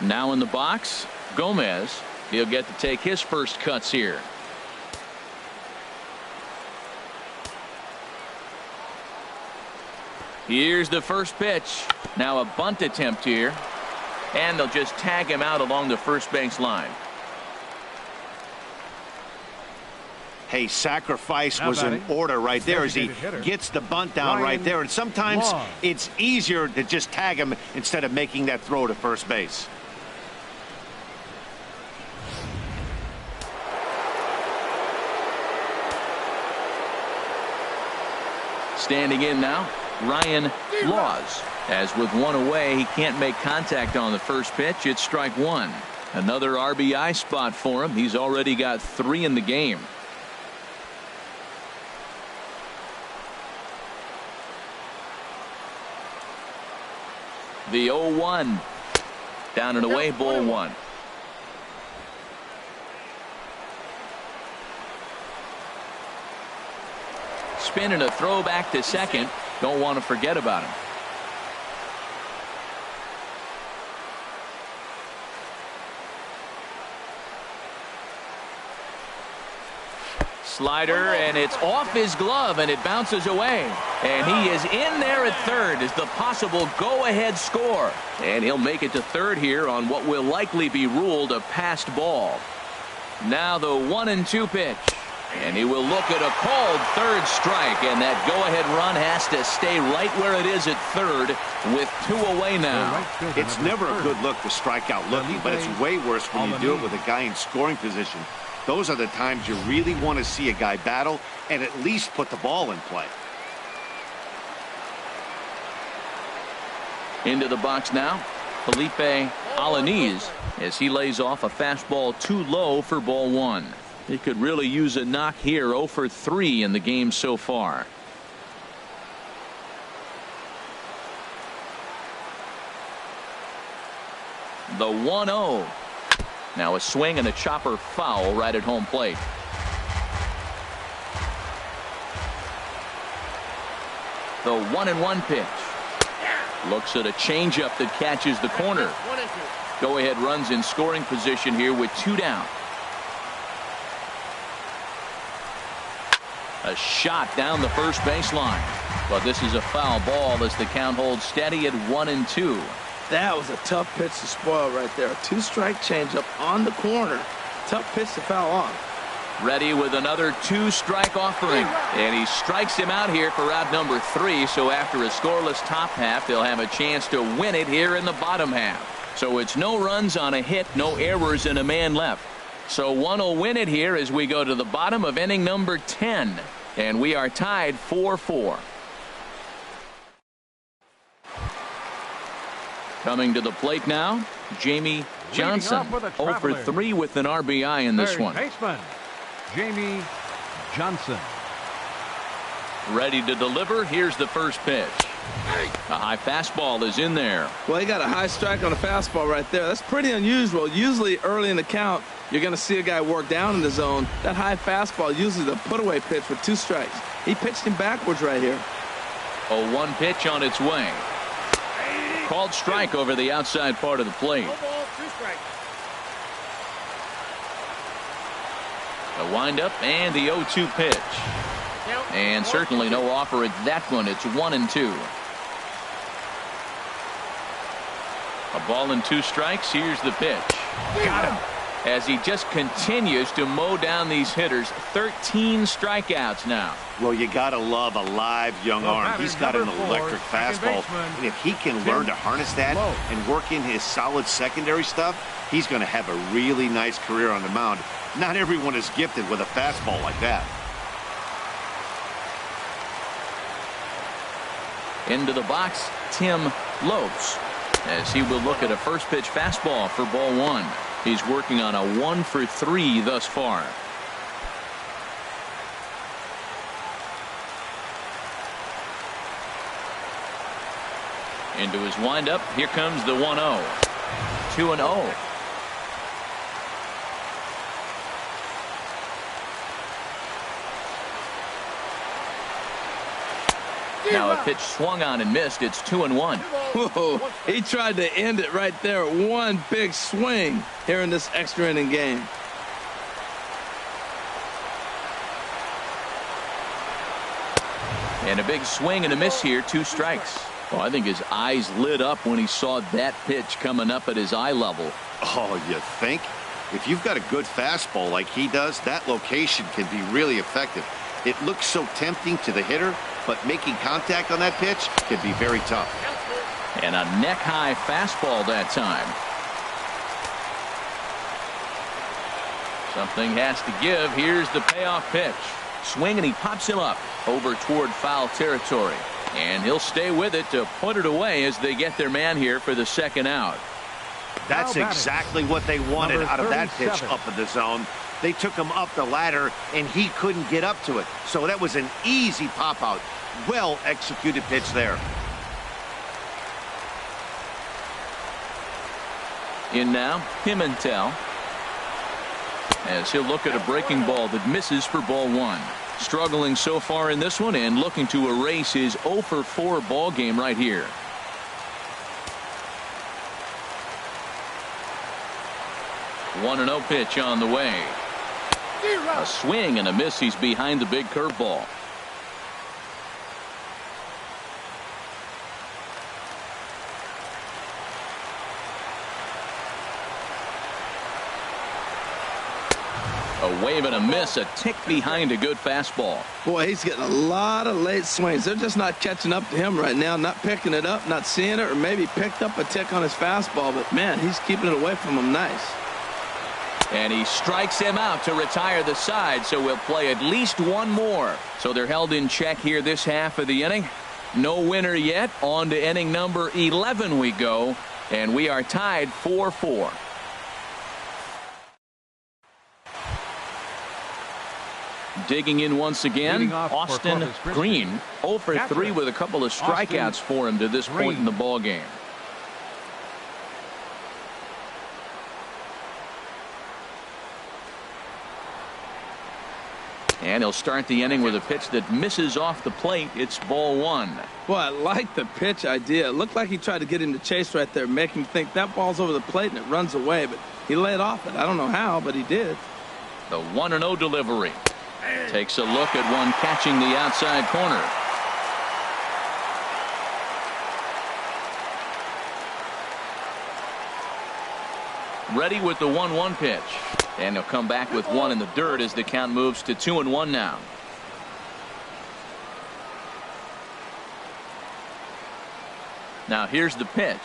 Now in the box, Gomez. He'll get to take his first cuts here. Here's the first pitch. Now a bunt attempt here. And they'll just tag him out along the first base line. Hey, sacrifice was in order right there as he gets the bunt down right there. And sometimes it's easier to just tag him instead of making that throw to first base. Standing in now, Ryan Laws. As with one away, he can't make contact on the first pitch. It's strike one. Another RBI spot for him. He's already got 3 in the game. The 0-1. Down and away, ball 1. Spin and a throw back to second. Don't want to forget about him. Slider, and it's off his glove, and it bounces away. And he is in there at third as the possible go-ahead score. And he'll make it to third here on what will likely be ruled a passed ball. Now the 1-2 pitch. And he will look at a called third strike, and that go-ahead run has to stay right where it is at third with 2 away now. It's never a good look to strike out looking, but it's way worse when you do it with a guy in scoring position. Those are the times you really want to see a guy battle and at least put the ball in play. Into the box now, Felipe Alaniz, as he lays off a fastball too low for ball 1. He could really use a knock here. 0 for 3 in the game so far. The 1-0. Now a swing and a chopper foul right at home plate. The 1-1 pitch. Looks at a changeup that catches the corner. Go ahead runs in scoring position here with 2 down. A shot down the first baseline. But this is a foul ball as the count holds steady at 1-2. That was a tough pitch to spoil right there. A 2-strike changeup on the corner. Tough pitch to foul off. Ready with another 2-strike offering. And he strikes him out here for out number 3. So after a scoreless top half, they'll have a chance to win it here in the bottom half. So it's no runs on a hit, no errors, and a man left. So one will win it here as we go to the bottom of inning number 10. And we are tied 4-4. Coming to the plate now, Jamie Johnson. 0 for 3 with an RBI in this one. Baseman, Jamie Johnson. Ready to deliver. Here's the first pitch. A high fastball is in there. Well, he got a high strike on a fastball right there. That's pretty unusual. Usually early in the count, you're going to see a guy work down in the zone. That high fastball usually the put-away pitch with 2 strikes. He pitched him backwards right here. 0-1 pitch on its way. Called strike over the outside part of the plate. The windup and the 0-2 pitch. And certainly no offer at that one. It's 1-2. A ball and 2 strikes. Here's the pitch. Got him. As he just continues to mow down these hitters. 13 strikeouts now. Well, you got to love a live young arm. He's got an electric fastball. And if he can learn to harness that and work in his solid secondary stuff, he's going to have a really nice career on the mound. Not everyone is gifted with a fastball like that. Into the box, Tim Lopes, as he will look at a first pitch fastball for ball 1. He's working on a 1 for 3 thus far. Into his windup. Here comes the 1-0. 2-0. Now a pitch swung on and missed. It's 2-1. Whoa, he tried to end it right there. One big swing here in this extra inning game. And a big swing and a miss here. 2 strikes. Well, I think his eyes lit up when he saw that pitch coming up at his eye level. Oh, you think? If you've got a good fastball like he does, that location can be really effective. It looks so tempting to the hitter, but making contact on that pitch can be very tough. And a neck-high fastball that time. Something has to give. Here's the payoff pitch. Swing, and he pops him up over toward foul territory. And he'll stay with it to put it away as they get their man here for the second out. That's exactly what they wanted out of that pitch up in the zone. They took him up the ladder, and he couldn't get up to it. So that was an easy pop-out. Well-executed pitch there. In now, Pimentel, as he'll look at a breaking ball that misses for ball 1. Struggling so far in this one and looking to erase his 0 for 4 ball game right here. One 1-0 pitch on the way. A swing and a miss. He's behind the big curveball. A wave and a miss, a tick behind a good fastball. Boy, he's getting a lot of late swings. They're just not catching up to him right now, not picking it up, not seeing it, or maybe picked up a tick on his fastball. But, man, he's keeping it away from him nice. And he strikes him out to retire the side, so we'll play at least one more. So they're held in check here this half of the inning. No winner yet. On to inning number 11 we go, and we are tied 4-4. Digging in once again, Austin Green, 0 for 3 with a couple of strikeouts for him to this point in the ball game. And he'll start the inning with a pitch that misses off the plate. It's ball one. Well, I like the pitch idea. It looked like he tried to get him to chase right there, make him think that ball's over the plate and it runs away. But he laid off it. I don't know how, but he did. The 1-0 delivery. Takes a look at one catching the outside corner. Ready with the 1-1 pitch. And he'll come back with one in the dirt as the count moves to 2-1 now. Now here's the pitch.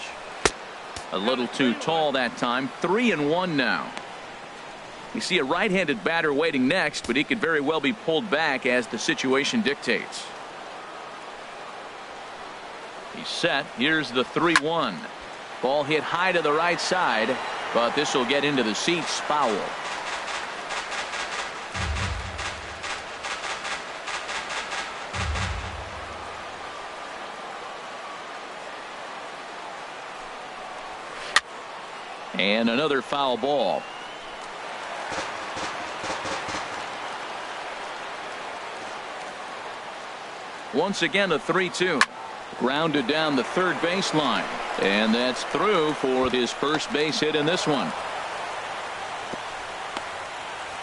A little too tall that time. 3-1 now. You see a right-handed batter waiting next, but he could very well be pulled back as the situation dictates. He's set. Here's the 3-1. Ball hit high to the right side, but this will get into the seats. Foul. And another foul ball. Once again a 3-2. Grounded down the third baseline. And that's through for his first base hit in this one.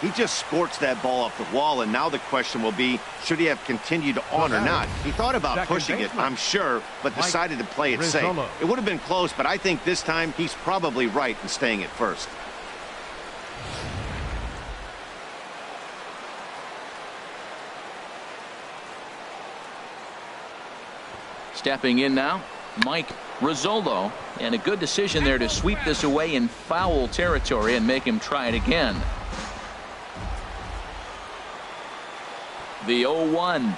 He just scorched that ball off the wall, and now the question will be, should he have continued on or not? He thought about pushing it, I'm sure, but decided to play it safe. It would have been close, but I think this time he's probably right in staying at first. Stepping in now, Mike Rizzolo, and a good decision there to sweep this away in foul territory and make him try it again. The 0-1,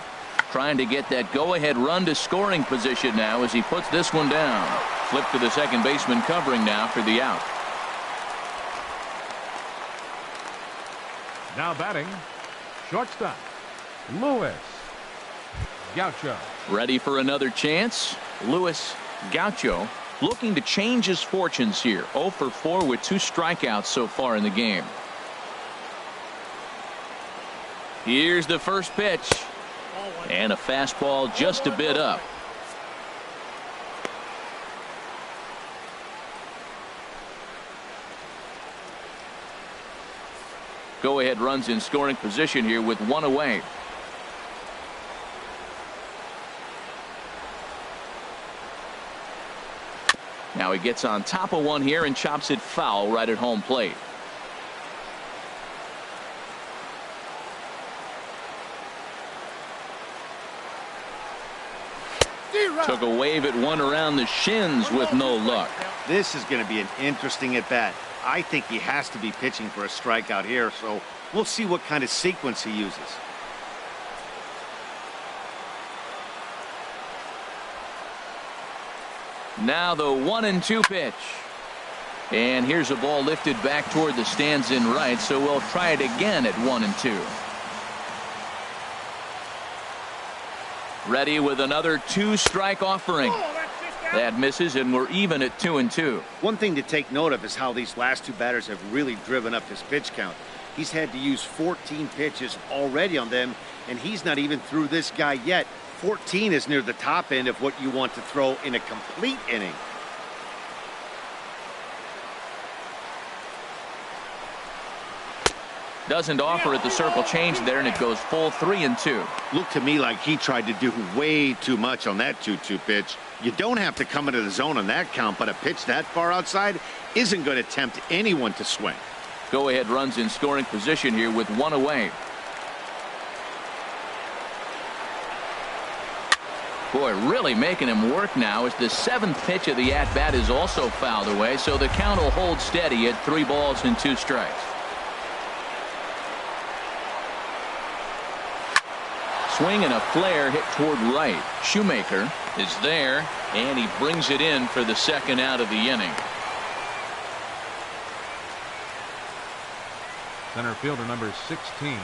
trying to get that go-ahead run to scoring position now as he puts this one down. Flip to the second baseman covering now for the out. Now batting, shortstop, Luis Gaucho. Ready for another chance. Luis Gaucho looking to change his fortunes here. 0 for 4 with 2 strikeouts so far in the game. Here's the first pitch. And a fastball just a bit up. Go-ahead runs in scoring position here with 1 away. Now he gets on top of one here and chops it foul right at home plate. Took a wave at one around the shins with no luck. This is going to be an interesting at bat. I think he has to be pitching for a strikeout here, so we'll see what kind of sequence he uses. Now the 1-2 pitch. And here's a ball lifted back toward the stands in right, so we'll try it again at 1-2. Ready with another 2-strike offering. That misses, and we're even at 2-2. One thing to take note of is how these last 2 batters have really driven up his pitch count. He's had to use 14 pitches already on them, and he's not even through this guy yet. 14 is near the top end of what you want to throw in a complete inning. Doesn't offer at the circle change there, and it goes full 3-2. Looked to me like he tried to do way too much on that 2-2 pitch. You don't have to come into the zone on that count, but a pitch that far outside isn't going to tempt anyone to swing. Go-ahead runs in scoring position here with 1 away. Boy, really making him work now as the 7th pitch of the at-bat is also fouled away, so the count will hold steady at 3 balls and 2 strikes. Swing and a flare hit toward right. Shoemaker is there, and he brings it in for the 2nd out of the inning. Center fielder number 16,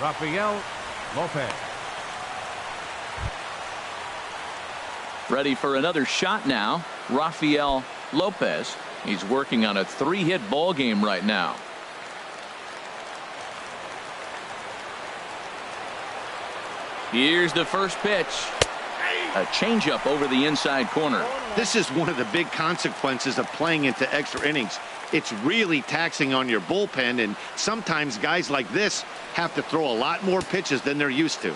Rafael Lopez. Ready for another shot now. Rafael Lopez. He's working on a 3-hit ball game right now. Here's the first pitch. A changeup over the inside corner. This is one of the big consequences of playing into extra innings. It's really taxing on your bullpen, and sometimes guys like this have to throw a lot more pitches than they're used to.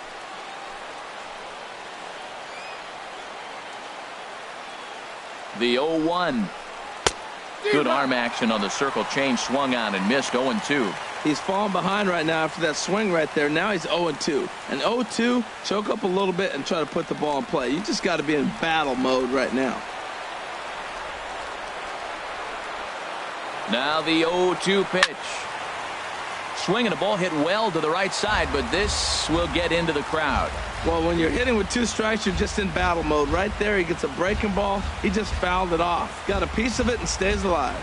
The 0-1. Good arm action on the circle change, swung on and missed. 0-2. He's falling behind right now after that swing right there. Now he's 0-2. And 0-2, choke up a little bit and try to put the ball in play. You just got to be in battle mode right now. Now the 0-2 pitch. Swing and a ball hit well to the right side, but this will get into the crowd. Well, when you're hitting with 2 strikes, you're just in battle mode. Right there, he gets a breaking ball. He just fouled it off. Got a piece of it and stays alive.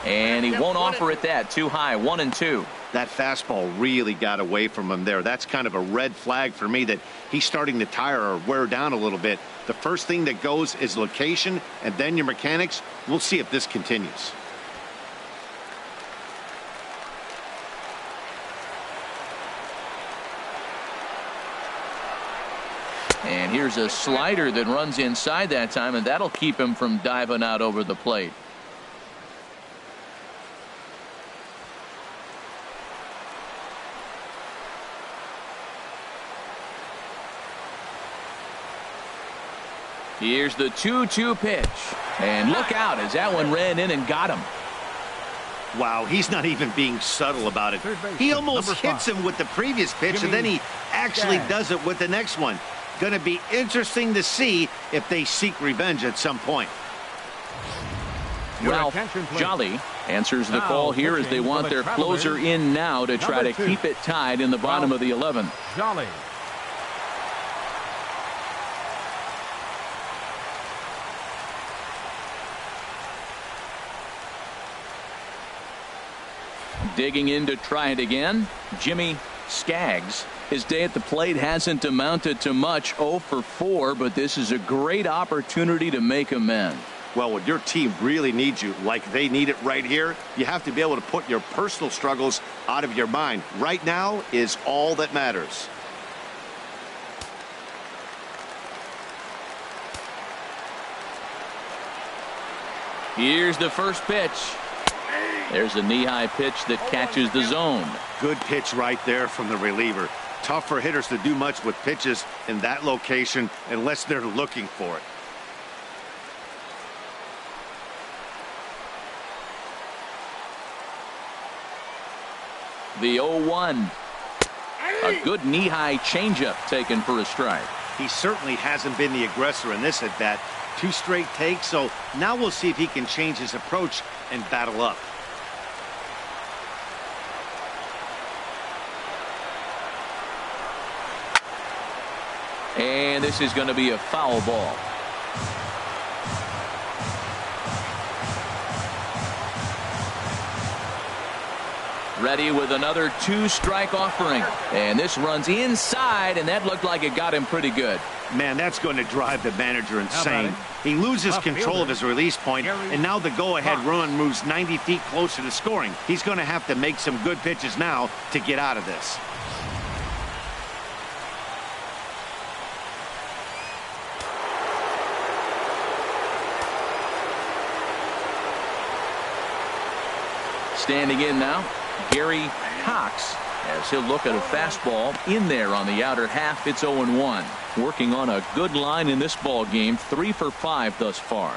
And he won't offer it that. Too high. 1-2. That fastball really got away from him there. That's kind of a red flag for me that he's starting to tire or wear down a little bit. The first thing that goes is location and then your mechanics. We'll see if this continues. And here's a slider that runs inside that time, and that'll keep him from diving out over the plate. Here's the 2-2 pitch. And look out as that one ran in and got him. Wow, he's not even being subtle about it. He almost hits him with the previous pitch, and then he actually does it with the next one. Going to be interesting to see if they seek revenge at some point. Ralph Jolly answers the call here as they want their closer in now to try to keep it tied in the bottom of the 11th. Jolly. Digging in to try it again, Jimmy Skaggs. His day at the plate hasn't amounted to much. 0 for 4, but this is a great opportunity to make amends. Well, when your team really needs you, like they need it right here, you have to be able to put your personal struggles out of your mind. Right now is all that matters. Here's the first pitch. There's a knee-high pitch that catches the zone. Good pitch right there from the reliever. Tough for hitters to do much with pitches in that location unless they're looking for it. The 0-1. A good knee-high changeup taken for a strike. He certainly hasn't been the aggressor in this at-bat. 2 straight takes, so now we'll see if he can change his approach and battle up. And this is going to be a foul ball. Ready with another 2-strike offering. And this runs inside, and that looked like it got him pretty good. Man, that's going to drive the manager insane. He loses control of his release point, and now the go-ahead run moves 90 feet closer to scoring. He's going to have to make some good pitches now to get out of this. Standing in now, Gary Cox, as he'll look at a fastball in there on the outer half. It's 0-1. Working on a good line in this ball game, 3 for 5 thus far.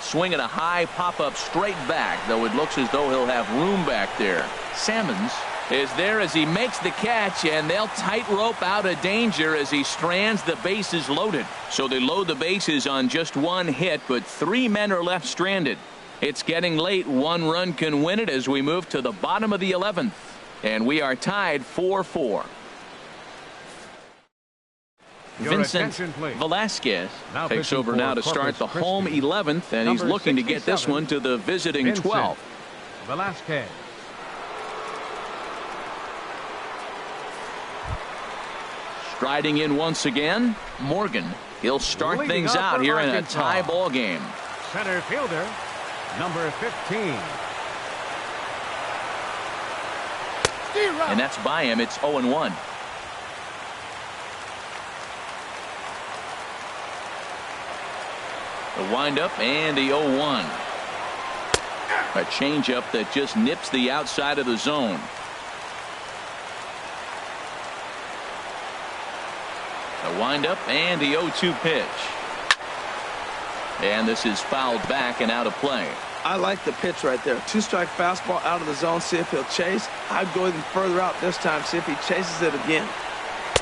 Swing at a high pop-up straight back, though it looks as though he'll have room back there. Salmons is there as he makes the catch, and they'll tightrope out of danger as he strands the bases loaded. So they load the bases on just 1 hit, but 3 men are left stranded. It's getting late. 1 run can win it as we move to the bottom of the 11th. And we are tied 4-4. Vincent Velasquez takes over now to start the home 11th, and he's looking to get this one to the visiting 12th. Velasquez. Striding in once again, Morgan. He'll start things out here in a tie ball game. center fielder, number 15. And that's by him. It's 0-1. The windup and the 0-1. A changeup that just nips the outside of the zone. The windup and the 0-2 pitch. And this is fouled back and out of play. I like the pitch right there. Two-strike fastball out of the zone. See if he'll chase. I'd go even further out this time. See if he chases it again.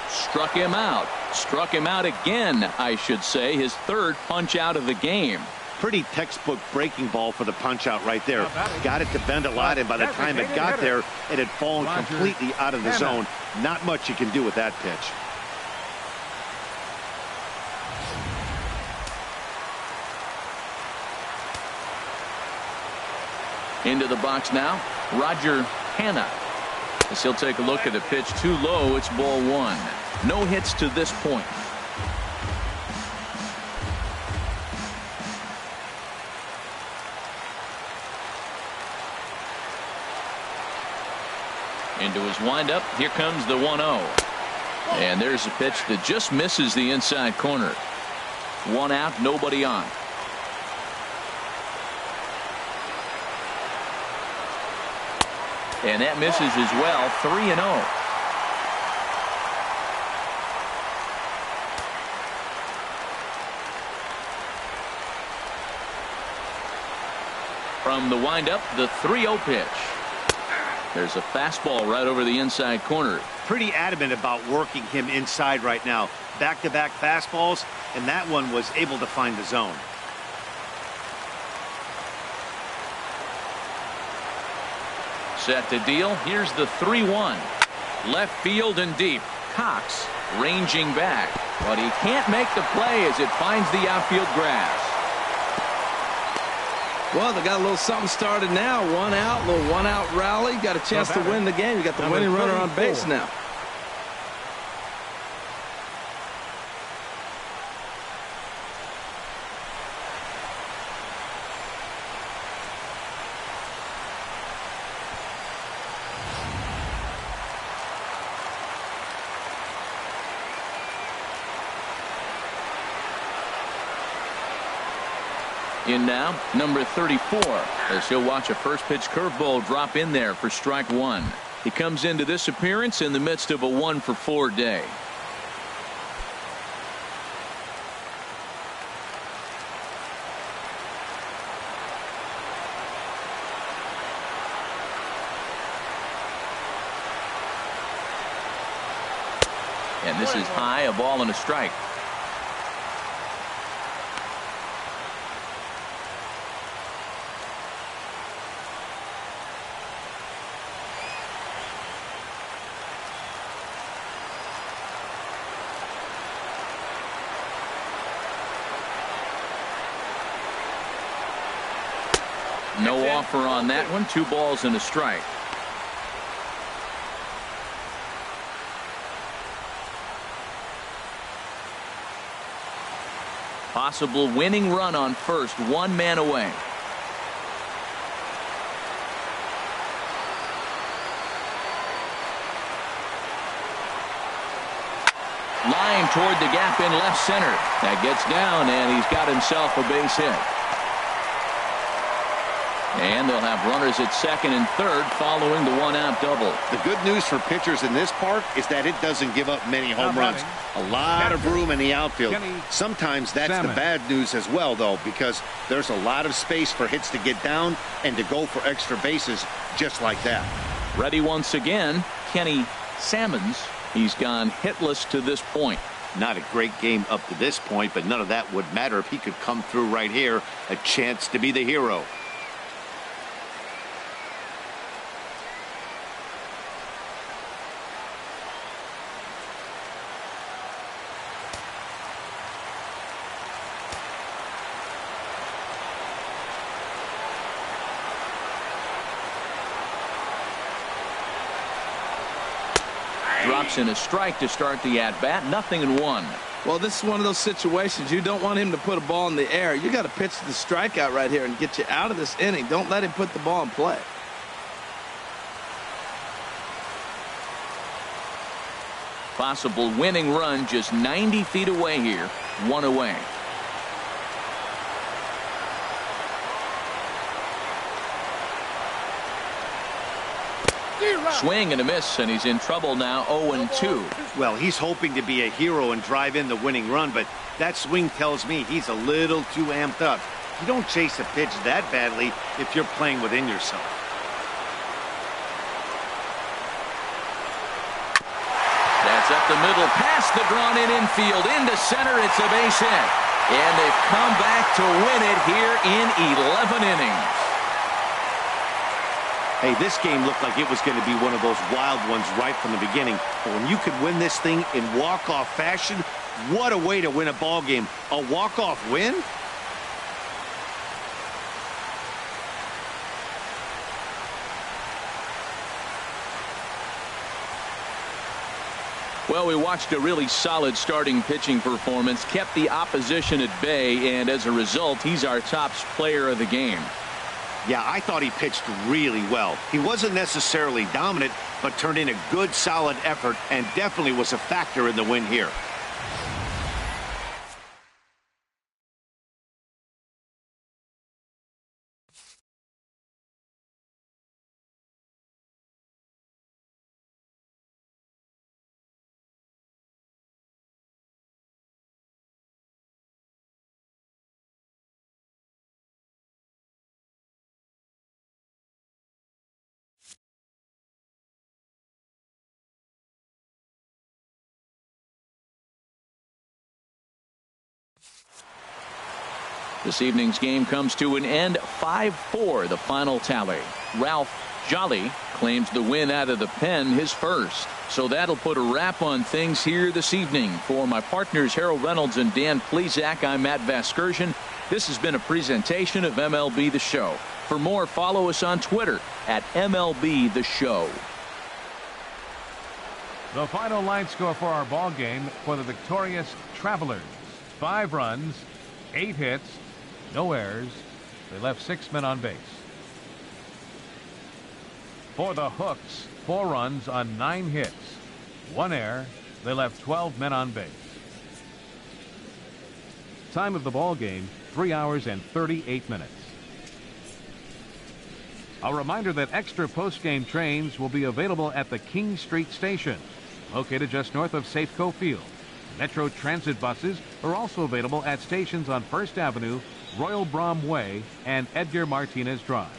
Struck him out. Struck him out again, I should say. His third punch out of the game. Pretty textbook breaking ball for the punch out right there. Got it to bend a lot, and by the time it got there, it had fallen completely out of the zone. Not much you can do with that pitch. Into the box now, Roger Hanna. As he'll take a look at the pitch, too low. It's ball one. No hits to this point. Into his windup. Here comes the 1-0. And there's a pitch that just misses the inside corner. One out, nobody on. And that misses as well. 3-0. From the windup, the 3-0 pitch. There's a fastball right over the inside corner. Pretty adamant about working him inside right now. Back-to-back fastballs, and that one was able to find the zone. Set to deal. Here's the 3-1. Left field and deep. Cox ranging back, but he can't make the play as it finds the outfield grass. Well, they got a little something started now. One out, little one-out rally. Got a chance to win the game. You got the winning runner on base now. In now, number 34, as he'll watch a first pitch curveball drop in there for strike one. He comes into this appearance in the midst of a 1-for-4 day. And this is high, a ball and a strike. No offer on that one. 2 balls and a strike. Possible winning run on first. 1 man away. Line toward the gap in left center. That gets down, and he's got himself a base hit. And they'll have runners at second and third following the 1-out double. The good news for pitchers in this park is that it doesn't give up many home runs. A lot of room in the outfield. Sometimes that's the bad news as well, though, because there's a lot of space for hits to get down and to go for extra bases just like that. Ready once again, Kenny Salmons. He's gone hitless to this point. Not a great game up to this point, but none of that would matter if he could come through right here. A chance to be the hero. Drops in a strike to start the at-bat. 0-1. Well, this is one of those situations. You don't want him to put a ball in the air. You got to pitch the strikeout right here and get you out of this inning. Don't let him put the ball in play. Possible winning run just 90 feet away here. 1 away. Swing and a miss, and he's in trouble now. 0-2. Well, he's hoping to be a hero and drive in the winning run, but that swing tells me he's a little too amped up. You don't chase a pitch that badly if you're playing within yourself. That's up the middle, past the drawn-in infield, into center. It's a base hit. And they've come back to win it here in 11 innings. Hey, this game looked like it was going to be one of those wild ones right from the beginning. But when you could win this thing in walk-off fashion, what a way to win a ball game. A walk-off win? Well, we watched a really solid starting pitching performance, kept the opposition at bay, and as a result, he's our top player of the game. Yeah, I thought he pitched really well. He wasn't necessarily dominant, but turned in a good, solid effort and definitely was a factor in the win here. This evening's game comes to an end. 5-4 the final tally. Ralph Jolly claims the win out of the pen, his first. So that'll put a wrap on things here this evening. For my partners Harold Reynolds and Dan Plesac, I'm Matt Vasgersian. This has been a presentation of MLB The Show. For more, follow us on Twitter at MLB The Show. The final line score for our ball game for the victorious Travelers: 5 runs, 8 hits, no errors. They left 6 men on base. For the Hooks, 4 runs on 9 hits, 1 error. They left 12 men on base. Time of the ball game, 3 hours and 38 minutes. A reminder that extra post-game trains will be available at the King Street Station, located just north of Safeco Field. Metro Transit buses are also available at stations on First Avenue, Royal Brom Way, and Edgar Martinez Drive.